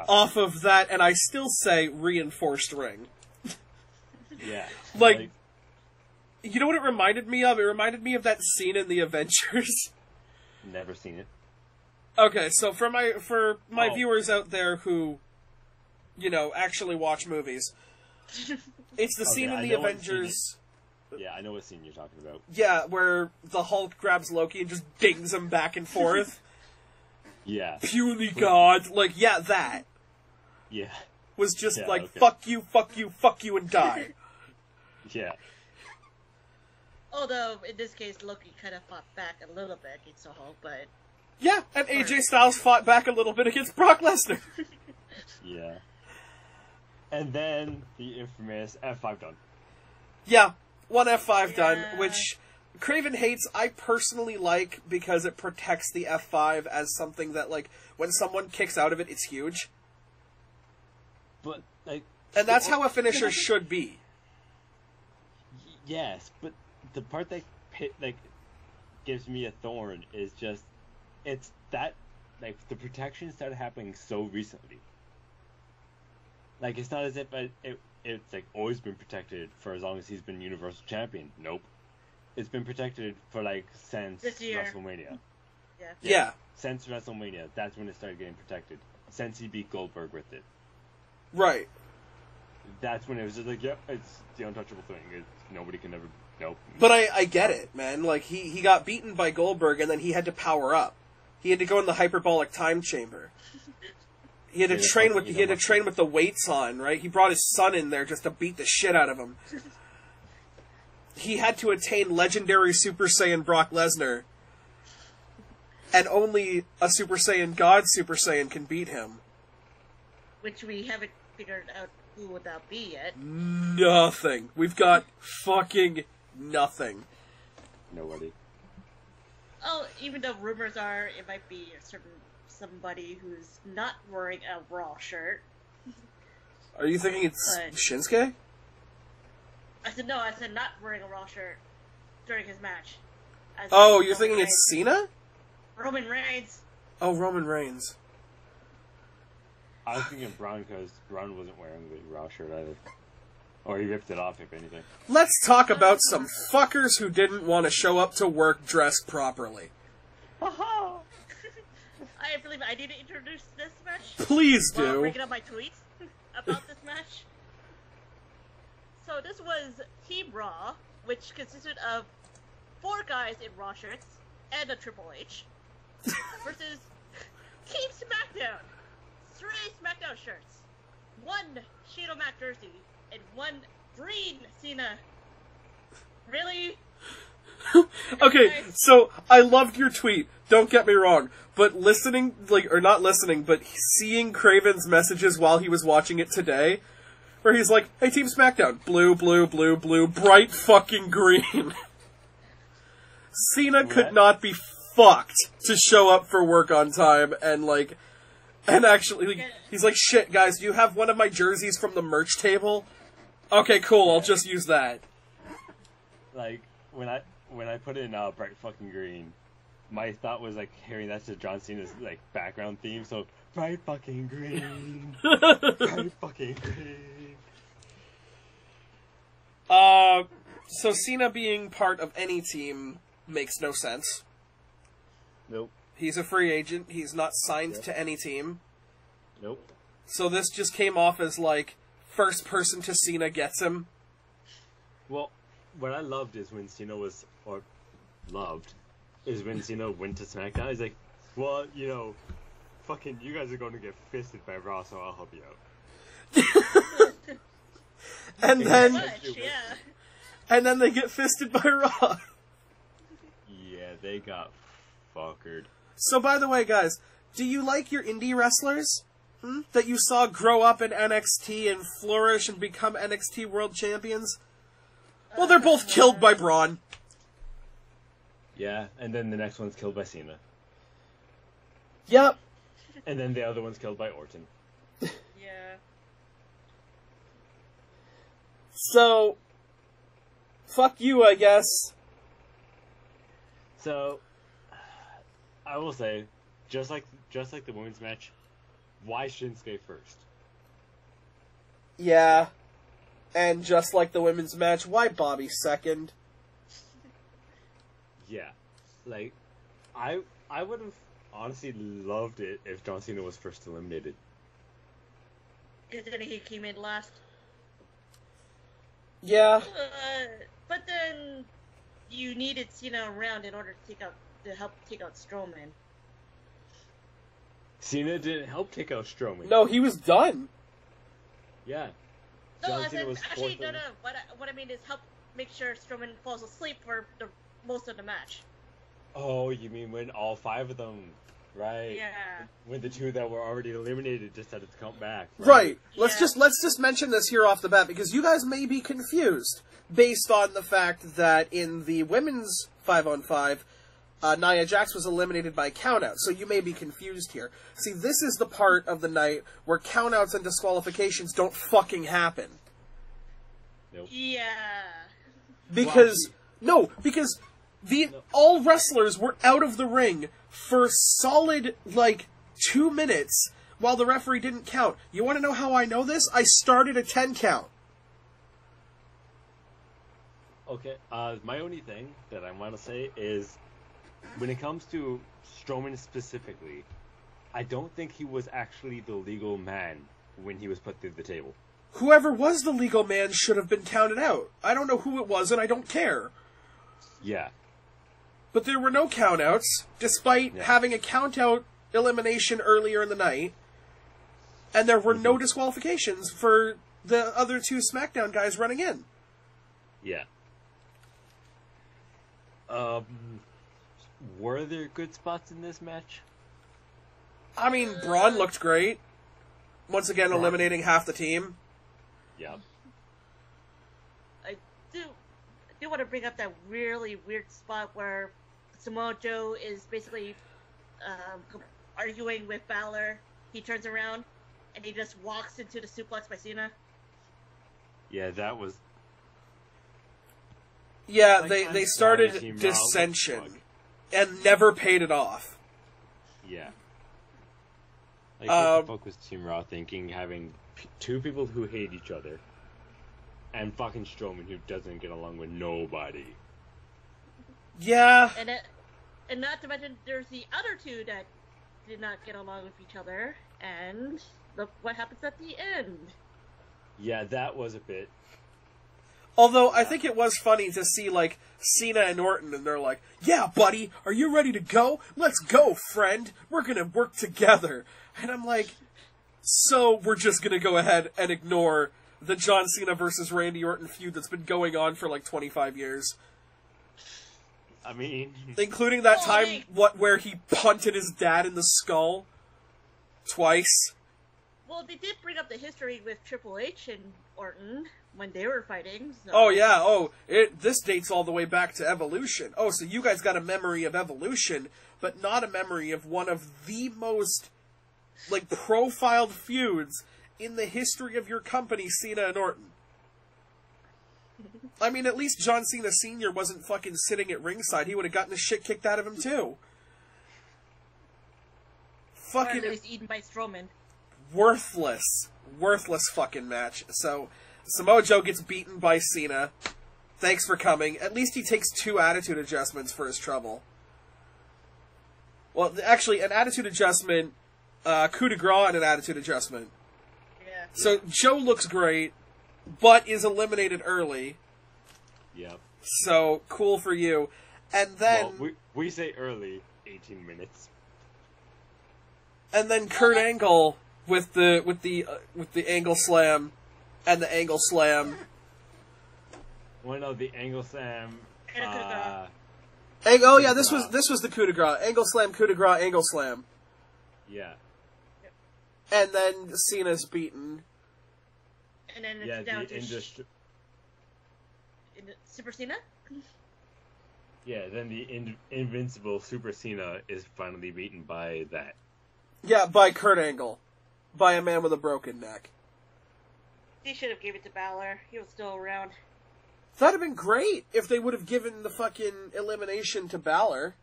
off of that, and I still say reinforced ring. Yeah. Like, you know what it reminded me of? It reminded me of that scene in The Avengers. Never seen it. Okay, so for my viewers out there who, you know, actually watch movies, it's the scene in The Avengers. Yeah, I know what scene you're talking about. Yeah, where the Hulk grabs Loki and just dings him back and forth. Yeah. Puny God. Like, yeah, that. Yeah. Was just like, fuck you, fuck you, fuck you, and die. Yeah. Although, in this case, Loki kind of fought back a little bit against the Hulk, but... Yeah, and AJ Styles fought back a little bit against Brock Lesnar. Yeah. And then the infamous F5 done. Yeah, one F5 done, which Craven hates. I personally like because it protects the F5 as something that, like, when someone kicks out of it, it's huge. But, like... And that's how a finisher should be. Yes, but the part that, like, gives me a thorn is just... It's that like the protection started happening so recently. Like it's not as if it's like always been protected for as long as he's been Universal Champion. Nope, it's been protected for like since WrestleMania. Yeah. Since WrestleMania, that's when it started getting protected. Since he beat Goldberg with it. Right. That's when it was just like, yep, it's the untouchable thing. Nobody can ever... Nope. But I get it, man. Like, he got beaten by Goldberg, and then he had to power up. He had to go in the hyperbolic time chamber. He had to train with the weights on, right? He brought his son in there just to beat the shit out of him. He had to attain legendary Super Saiyan Brock Lesnar. And only a Super Saiyan God Super Saiyan can beat him. Which we haven't figured out who would that be yet. Nothing. We've got fucking nothing. Nobody. Oh, even though rumors are it might be a certain somebody who's not wearing a Raw shirt. Are you thinking it's Shinsuke? I said no, I said not wearing a Raw shirt during his match. Oh, you're thinking it's Cena? Roman Reigns. Oh, Roman Reigns. I was thinking Braun because Braun wasn't wearing the Raw shirt either. Or he ripped it off, if anything. Let's talk about some fuckers who didn't want to show up to work dressed properly. I believe I need to introduce this match. Please do. While bringing up my tweets about this match. So this was Team Raw, which consisted of 4 guys in Raw shirts and a Triple H, versus Team SmackDown. 3 SmackDown shirts, 1 Shadow Mac jersey, and 1 green Cena. Really? Okay, so I loved your tweet. Don't get me wrong, but listening, or not listening, but seeing Craven's messages while he was watching it today, where he's like, "Hey, Team SmackDown, blue, blue, blue, blue, bright fucking green." Cena could not be fucked to show up for work on time and actually, he's like, "Shit, guys, do you have one of my jerseys from the merch table?" Okay, cool, I'll just use that. Like, when I put in bright fucking green, my thought was like hearing that's the John Cena's like background theme. So bright fucking green, bright fucking green. So Cena being part of any team makes no sense. Nope. He's a free agent. He's not signed to any team. Nope. So this just came off as like first person to Cena gets him. Well, what I loved is when Cena was, or loved, is when Cena went to SmackDown. He's like, well, you know, fucking you guys are going to get fisted by Raw, so I'll help you out. and then, yeah. And then they get fisted by Raw. Yeah, they got fuckered. So, by the way, guys, do you like your indie wrestlers? That you saw grow up in NXT and flourish and become NXT World Champions? Well, they're both killed by Braun. Yeah, and then the next one's killed by Cena. Yep. And then the other one's killed by Orton. Yeah. So, fuck you, I guess. So, I will say, just like the women's match, why Shinsuke first? Yeah. And just like the women's match, why Bobby second? Yeah. Like, I would have honestly loved it if John Cena was first eliminated. Because then he came in last. Yeah. But then you needed Cena around in order to help take out Strowman. Cena didn't help take out Strowman. No, he was done. Yeah. No, John I Cena said, was actually, fourth no. What I mean is help make sure Strowman falls asleep for most of the match. Oh, you mean when all 5 of them, right? Yeah. When the 2 that were already eliminated just had to come back. Right. Let's just mention this here off the bat because you guys may be confused based on the fact that in the women's 5-on-5, Nia Jax was eliminated by countout, so you may be confused here. See, this is the part of the night where countouts and disqualifications don't fucking happen. Nope. Yeah. Because All wrestlers were out of the ring for solid, 2 minutes while the referee didn't count. You want to know how I know this? I started a 10 count. Okay, my only thing that I want to say is, when it comes to Strowman specifically, I don't think he was actually the legal man when he was put through the table. Whoever was the legal man should have been counted out. I don't know who it was, and I don't care. Yeah. But there were no countouts, despite having a countout elimination earlier in the night, and there were no disqualifications for the other 2 SmackDown guys running in. Yeah. Were there good spots in this match? I mean, Braun looked great. Once again, eliminating half the team. Yeah. I do want to bring up that really weird spot where Samoa Joe is basically arguing with Balor. He turns around and he just walks into the suplex by Cena. Yeah, that was... Yeah, they started dissension and never paid it off. Yeah. What the fuck was Team Raw thinking, having 2 people who hate each other, and fucking Strowman who doesn't get along with nobody? Yeah. And not to mention, there's the other 2 that did not get along with each other, and look what happens at the end. Yeah, that was a bit... Although, I think it was funny to see, Cena and Orton, and they're like, yeah, buddy, are you ready to go? Let's go, friend. We're gonna work together. And I'm like, so we're just gonna go ahead and ignore the John Cena versus Randy Orton feud that's been going on for, 25 years. I mean... Including that time, where he punted his dad in the skull? Twice. Well, they did bring up the history with Triple H and Orton when they were fighting. So. Oh, yeah. This dates all the way back to Evolution. Oh, so you guys got a memory of Evolution, but not a memory of one of the most, profiled feuds in the history of your company, Cena and Orton. I mean, at least John Cena Sr. wasn't fucking sitting at ringside. He would have gotten the shit kicked out of him, too. Fucking... Or at least eaten by Strowman. Worthless fucking match. So, Samoa Joe gets beaten by Cena. Thanks for coming. At least he takes 2 attitude adjustments for his trouble. Well, actually, an attitude adjustment, coup de grace and an attitude adjustment. Yeah. So, Joe looks great, but is eliminated early. Yep. So, cool for you. And then... Well, we say early, 18 minutes. And then Kurt Angle... With the angle slam, and the angle slam. Well, no, the angle slam. Oh yeah, this was the coup de grace. Angle slam, coup de grace, angle slam. Yeah. And then Cena's beaten. And then it's down to Super Cena. Yeah, then the invincible Super Cena is finally beaten by that. Yeah, by Kurt Angle. By a man with a broken neck. They should have gave it to Balor. He was still around. That'd have been great if they would have given the fucking elimination to Balor.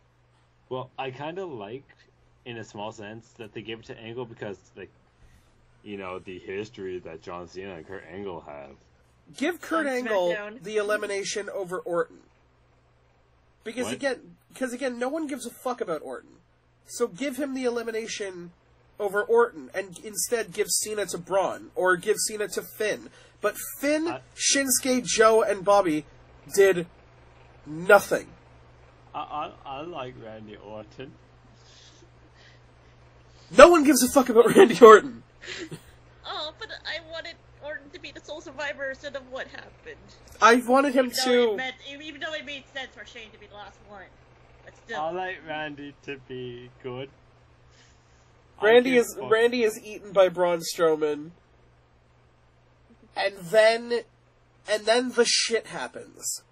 Well, I kind of liked, in a small sense, that they gave it to Angle because, the history that John Cena and Kurt Angle have. Give Kurt Angle the elimination over Orton. Because again, no one gives a fuck about Orton. So give him the elimination over Orton, and instead give Cena to Braun, or give Cena to Finn. But Finn, Shinsuke, Joe, and Bobby did nothing. I like Randy Orton. No one gives a fuck about Randy Orton. Oh, but I wanted Orton to be the sole survivor instead of what happened. I wanted him to... Even though it made sense for Shane to be the last one. But still. I like Randy to be good. Randy is eaten by Braun Strowman, and then the shit happens.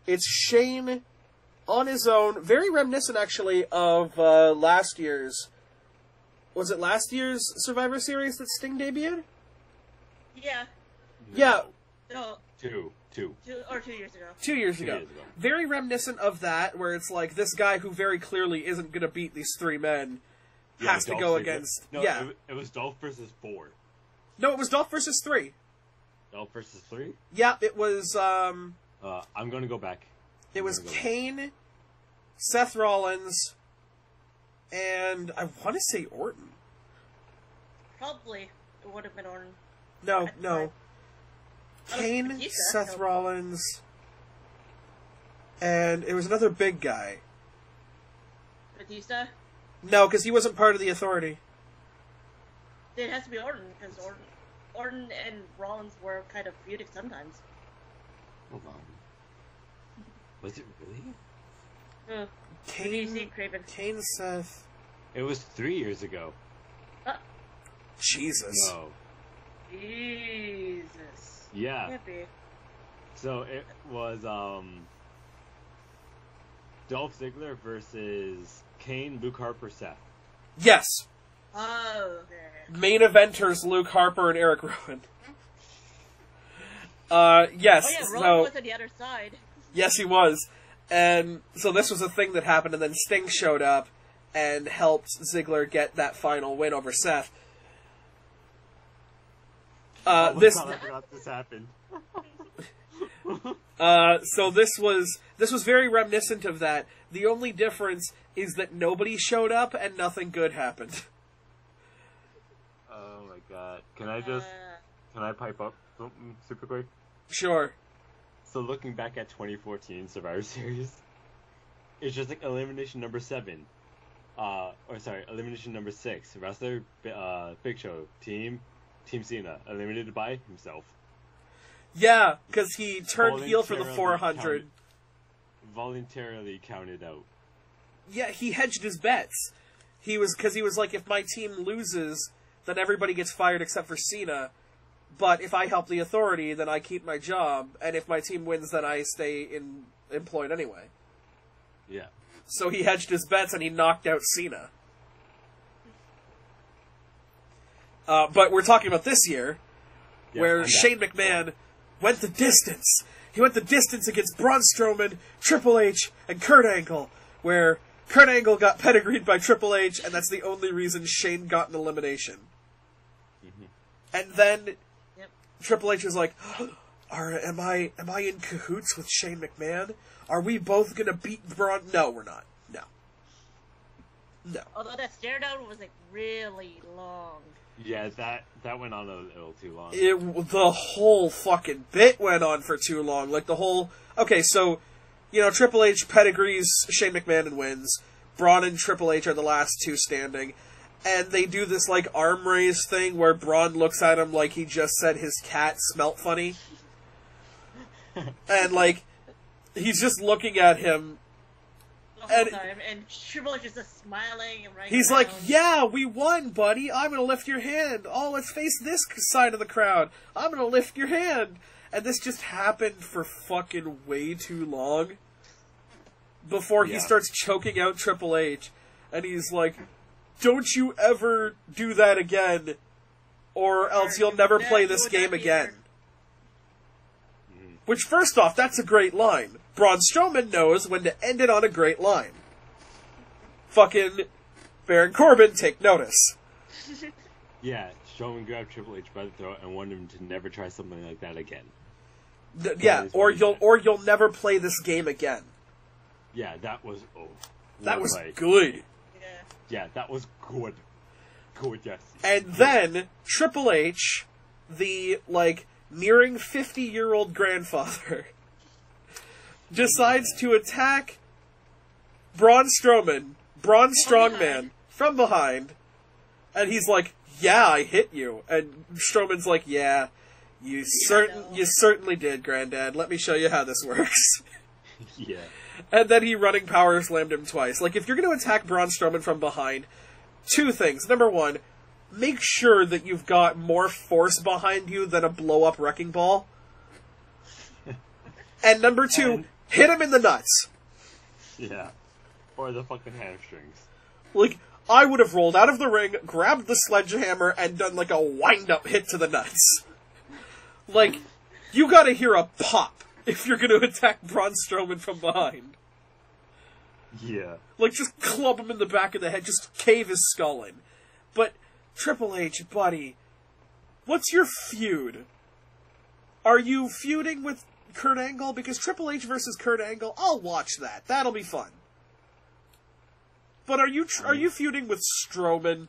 It's Shane on his own, very reminiscent actually of last year's. Was it last year's Survivor Series that Sting debuted? Yeah. Yeah. No. Two 2. 2 years ago. 2 years ago. Very reminiscent of that, where it's like this guy who very clearly isn't going to beat these 3 men has to go against... No, yeah. It was Dolph versus 4. No, it was Dolph versus 3. Dolph versus 3? Yeah, it was... I'm going to go back. It was Kane, Seth Rollins, and I want to say Orton. Probably. It would have been Orton. No. Kane, Seth Rollins, and it was another big guy. Batista? No, because he wasn't part of the Authority. It has to be Orton, because Orton and Rollins were kind of feuding sometimes. Hold on. Was it really? Kane, Seth... It was 3 years ago. Jesus. No. Jesus. Yeah. Can't be. So it was Dolph Ziggler versus Kane, Luke Harper, Seth. Yes. Oh, okay. Main eventers Luke Harper and Eric Rowan. Yes. Oh yeah, Rowan was on the other side. Yes, he was. And so this was a thing that happened, and then Sting showed up and helped Ziggler get that final win over Seth. I forgot this happened. So this was very reminiscent of that. The only difference is that nobody showed up and nothing good happened. Oh my god. Can I pipe up something super quick? Sure. So looking back at 2014 Survivor Series, it's just like elimination number 7. Elimination number 6. Wrestler, Big Show, Team Cena, eliminated by himself. Yeah, because he turned heel for the 400. Voluntarily counted out. Yeah, he hedged his bets. Because he was like, if my team loses, then everybody gets fired except for Cena. But if I help the Authority, then I keep my job. And if my team wins, then I stay employed anyway. Yeah. So he hedged his bets and he knocked out Cena. But we're talking about this year, where Shane McMahon went the distance. He went the distance against Braun Strowman, Triple H, and Kurt Angle, where Kurt Angle got pedigreed by Triple H, and that's the only reason Shane got an elimination. Mm-hmm. And then Triple H was like, am I in cahoots with Shane McMahon? Are we both gonna beat Braun? No, we're not. No. Although that stare down was like really long. Yeah, that went on a little too long. The whole fucking bit went on for too long. Like the whole... Okay, so, Triple H pedigrees Shane McMahon and wins. Braun and Triple H are the last two standing. And they do this, like, arm raise thing where Braun looks at him like he just said his cat smelt funny. And, like, he's just looking at him. The whole time, and Triple H is just smiling and he's like, yeah, we won, buddy. I'm going to lift your hand. Oh, let's face this side of the crowd. I'm going to lift your hand. And this just happened for fucking way too long. Before he starts choking out Triple H. And he's like, don't you ever do that again, or else you'll never play this game again. Which, first off, that's a great line. Braun Strowman knows when to end it on a great line. Fucking Baron Corbin, take notice. Yeah, Strowman grabbed Triple H by the throat and wanted him to never try something like that again. Or you'll never play this game again. Yeah, that was that was good. Yeah, that was good. Good, yes. And then Triple H, the nearing 50-year-old grandfather, decides to attack Braun Strowman, Braun Strongman, from behind, and he's like, yeah, I hit you. And Strowman's like, yeah, you certainly did, Granddad. Let me show you how this works. Yeah. And then he running power slammed him twice. Like, if you're going to attack Braun Strowman from behind, two things. Number one, make sure that you've got more force behind you than a blow-up wrecking ball. And number two, hit him in the nuts. Yeah. Or the fucking hamstrings. Like, I would have rolled out of the ring, grabbed the sledgehammer, and done, a wind-up hit to the nuts. Like, You gotta hear a pop if you're gonna attack Braun Strowman from behind. Yeah. Like, just club him in the back of the head, just cave his skull in. But, Triple H, buddy, what's your feud? Are you feuding with Kurt Angle? Because Triple H versus Kurt Angle, I'll watch that. That'll be fun. But are you feuding with Strowman?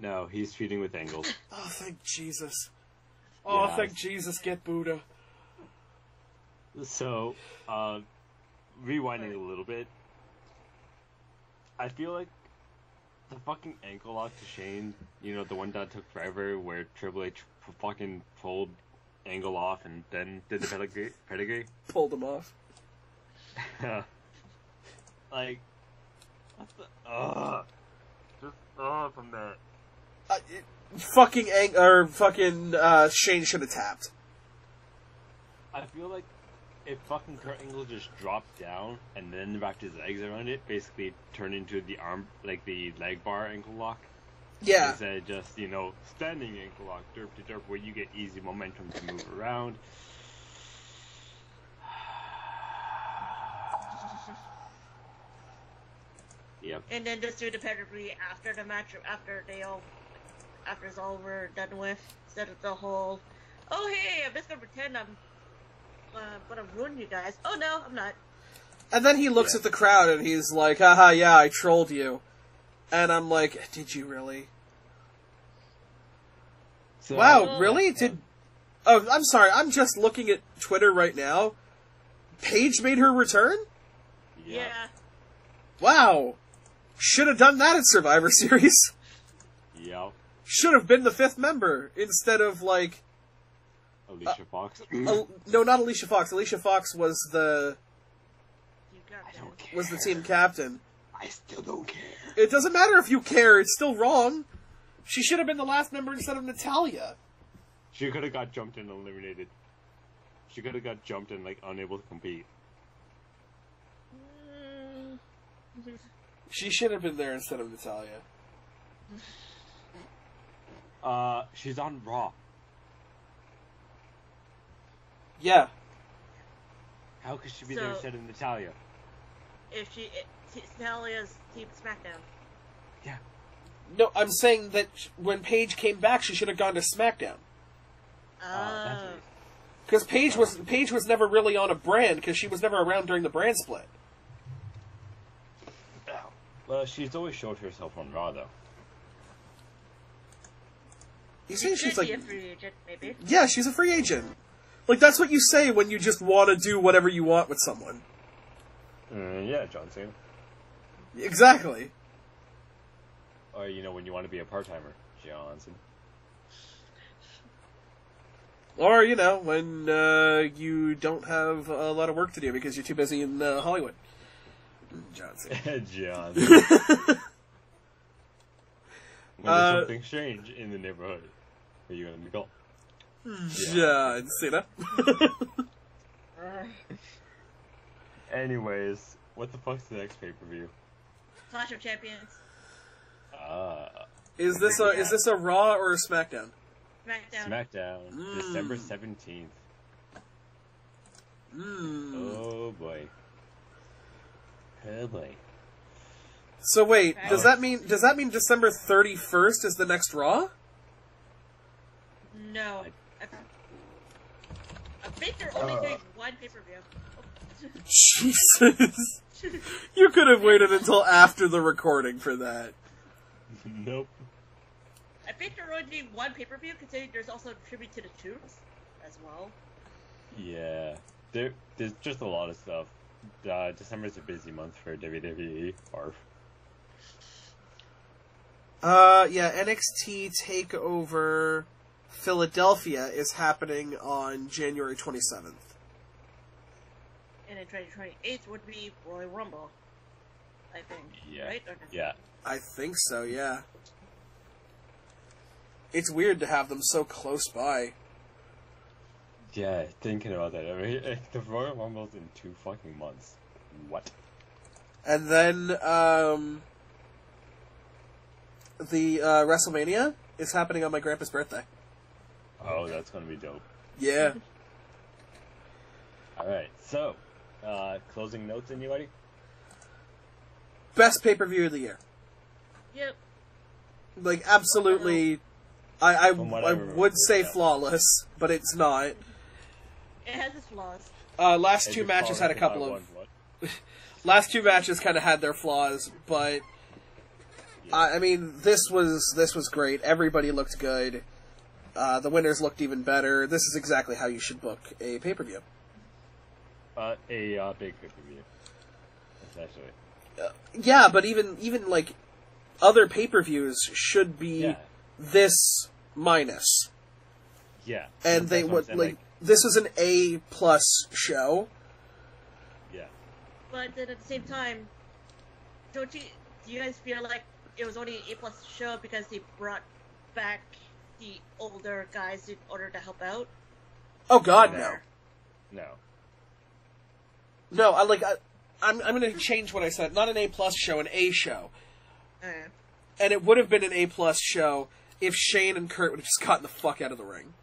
No, he's feuding with Angle. Oh, thank Jesus. Oh, Yeah. thank Jesus, get Buddha. So, rewinding a little bit, I feel like the fucking ankle lock to Shane, you know, the one that took forever, where Triple H fucking pulled Angle off and then did the pedigree. Pulled him off. Like, what the, just, from that. Shane should have tapped. I feel like if fucking Kurt Angle just dropped down and then wrapped his legs around it, basically turned into the arm, like the leg bar ankle lock. Yeah. Instead of just, you know, standing ankle lock, derp to derp, where you get easy momentum to move around. Yep. And then just do the pedigree after the match, after it's all over, done with, instead of the whole, oh hey, I'm just gonna pretend I'm gonna ruin you guys. Oh no, I'm not. And then he looks at the crowd and he's like, haha, yeah, I trolled you. And I'm like, did you really? So, Wow, really? Oh, I'm sorry, I'm just looking at Twitter right now. Paige made her return? Yeah. Wow. Should have done that at Survivor Series. Yep. Should have been the 5th member instead of, like... Alicia Fox. No, not Alicia Fox. Alicia Fox was the... I don't care. Was the team captain. I still don't care. It doesn't matter if you care, it's still wrong. She should have been the last member instead of Natalya. She could have got jumped and eliminated. She could have got jumped and, like, unable to compete. She should have been there instead of Natalya. She's on Raw. Yeah. How could she be there instead of Natalya? If Natalia's Team SmackDown. Yeah. No, I'm saying that when Paige came back, she should have gone to SmackDown. That's it. Because Paige was never really on a brand, because she was never around during the brand split. Well, she's always showed herself on Raw, though. You She say she's could like... be a free agent, maybe. Yeah, she's a free agent. Like, that's what you say when you just want to do whatever you want with someone. Yeah, John Cena. Exactly. Or, you know, when you want to be a part-timer, Johnson. Or, you know, when you don't have a lot of work to do because you're too busy in Hollywood. Johnson. Johnson. When there's something strange in the neighborhood, are you going to go? John Cena. Anyways, what the fuck's the next pay-per-view? Clash of Champions. Is this a Raw or a SmackDown? SmackDown. December 17th. Oh boy. Oh boy. So wait, does that mean December 31st is the next Raw? No. I think they're only doing one pay-per-view. Jesus. You could have waited until after the recording for that. Nope. I think they're only doing one pay-per-view, considering there's also a tribute to the Tubes as well. Yeah. There's just a lot of stuff. December's a busy month for WWE. Barf. Yeah, NXT TakeOver Philadelphia is happening on January 27th. And in 2028 would be Royal Rumble, I think. Yeah. Right? Yeah. I think so, yeah. It's weird to have them so close by. Yeah, thinking about that. I mean, the Royal Rumble's in 2 fucking months. What? And then, the WrestleMania is happening on my grandpa's birthday. Oh, that's gonna be dope. Yeah. Alright, so, closing notes, anybody? Best pay-per-view of the year. Yep. Like, absolutely, I From what I would say yeah. flawless, but it's not. It has its flaws. Last Hey, two just matches had a follow couple up of... on what? Last two matches kind of had their flaws, but... Yeah. I mean, this was great. Everybody looked good. The winners looked even better. This is exactly how you should book a pay-per-view. A big pay-per-view, essentially. Yeah, but even like other pay-per-views should be Yeah. this minus. Yeah. And they That's what I'm would saying, like this was an A+ show. Yeah. But then at the same time, do you guys feel like it was only an A+ show because they brought back the older guys in order to help out? Oh God, no. No. No, I'm going to change what I said. Not an A+ show, an A show. And it would have been an A+ show if Shane and Kurt would have just gotten the fuck out of the ring.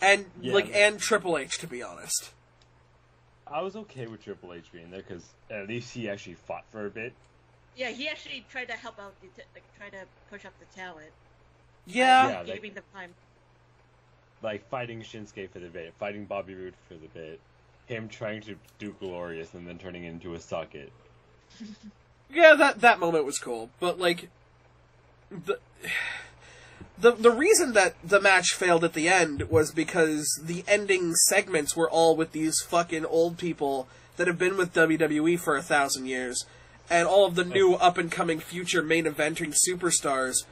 And Yeah, and Triple H, to be honest. I was okay with Triple H being there because at least he actually fought for a bit. Yeah, he actually tried to help out, try to push up the talent. Yeah. Yeah, Giving them time. Like fighting Shinsuke for the bit, fighting Bobby Roode for the bit, him trying to do Glorious and then turning it into a socket. Yeah, that moment was cool, but like the reason that the match failed at the end was because the ending segments were all with these fucking old people that have been with WWE for 1,000 years, and all of the new up-and-coming future main eventing superstars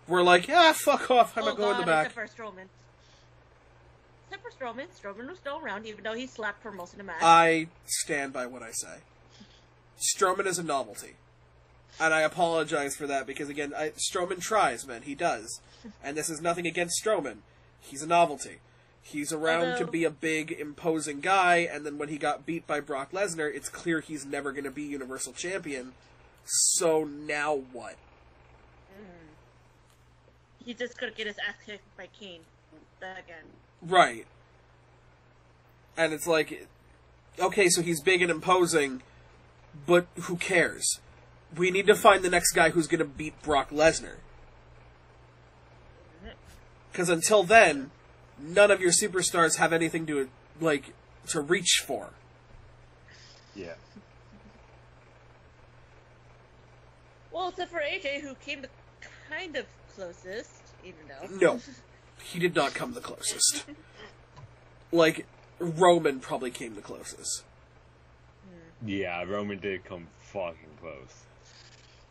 were like, yeah, fuck off, I'm not going in the back. Except for Strowman. Except for Strowman. Strowman was still around, even though he slapped for most of the match. I stand by what I say. Strowman is a novelty. And I apologize for that, because again, Strowman tries, man, he does. And this is nothing against Strowman. He's a novelty. He's around to be a big, imposing guy, and then when he got beat by Brock Lesnar, it's clear he's never going to be Universal Champion. So now what? He's just gonna get his ass kicked by Kane again. Right. And it's like, okay, so he's big and imposing, but who cares? We need to find the next guy who's going to beat Brock Lesnar. Because until then, none of your superstars have anything to reach for. Yeah. Well, except for AJ, who came the kind of closest, even though... No. He did not come the closest. Like, Roman probably came the closest. Yeah, Roman did come fucking close.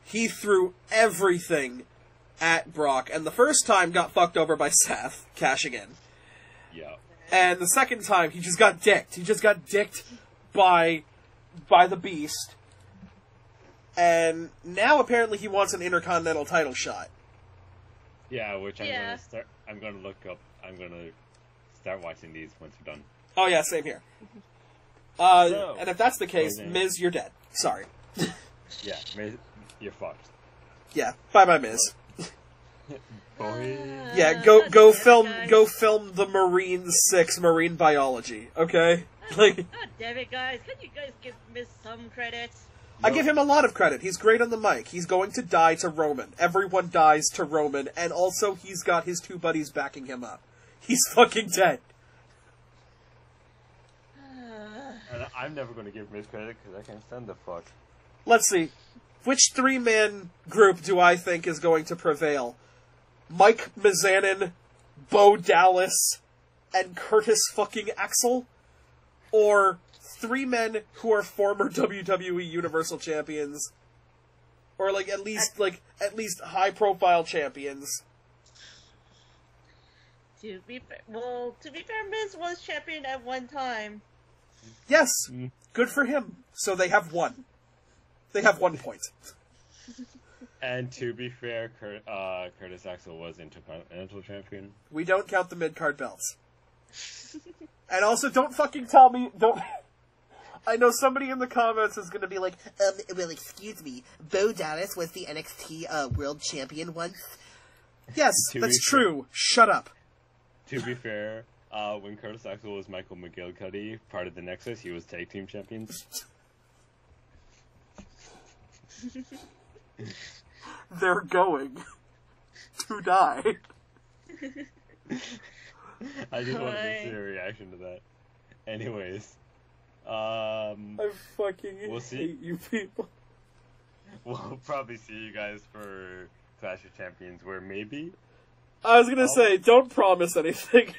He threw everything at Brock, and the first time got fucked over by Seth, cashing in. Yeah. And the second time, he just got dicked. He just got dicked by the Beast. And now apparently he wants an Intercontinental title shot. Yeah, which I'm gonna look up. I'm gonna start watching these once we're done. Oh yeah, same here. So, and if that's the case, Miz, you're dead. Sorry. Yeah, you're fucked. Yeah, bye Miz. Boy. Yeah, go film the Marine 6 Marine Biology, okay? Like, God damn it, guys. Can you guys give Miz some credit? I give him a lot of credit. He's great on the mic. He's going to die to Roman. Everyone dies to Roman, and also he's got his two buddies backing him up. He's fucking dead. And I'm never going to give Miz credit because I can't stand the fuck. Let's see. Which three-man group do I think is going to prevail? Mike Mizanin, Bo Dallas, and Curtis fucking Axel? Or three men who are former WWE Universal Champions? Or at least high-profile champions? To be fair, Miz was champion at one time. Yes, good for him. So they have one. They have 1 point. And to be fair, Curtis Axel was Intercontinental Champion. We don't count the mid-card belts. And also, don't fucking tell me, I know somebody in the comments is gonna be like, well, excuse me, Bo Dallas was the NXT World Champion once? Yes, that's true. Shut up. To be fair, when Curtis Axel was Michael McGillicuddy, part of the Nexus, he was tag team champions. They're going to die. I just wanted to see a reaction to that. Anyways, I fucking we'll hate see. you people. We'll probably see you guys for Clash of Champions, where maybe I was gonna say, don't promise anything.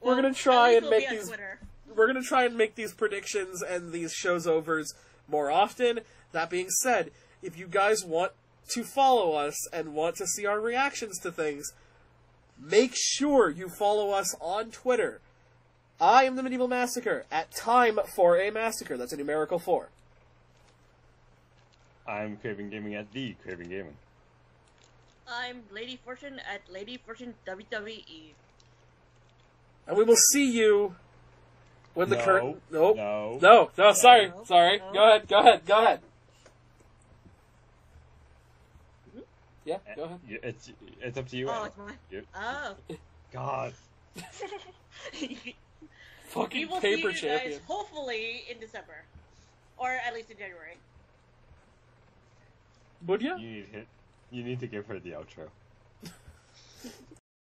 We're Well, gonna try at and least make we'll be on these. Twitter. We're gonna try and make these predictions and these shows overs more often. That being said, if you guys want to follow us and want to see our reactions to things, make sure you follow us on Twitter. I am the Medieval Massacre at time for a massacre. That's a numerical 4. I'm Craven Gaming at the Craven Gaming. I'm Lady Fortune at Lady Fortune WWE. And we will see you when the No, curtain. Nope. No. No. Sorry. No. Sorry. No. Go ahead. Yeah. Go ahead. It's up to you. Oh, Anna. it's mine. Yep. Oh. God. Fucking We will paper see you champion. guys hopefully in December. Or at least in January. Would ya? You need to give her the outro.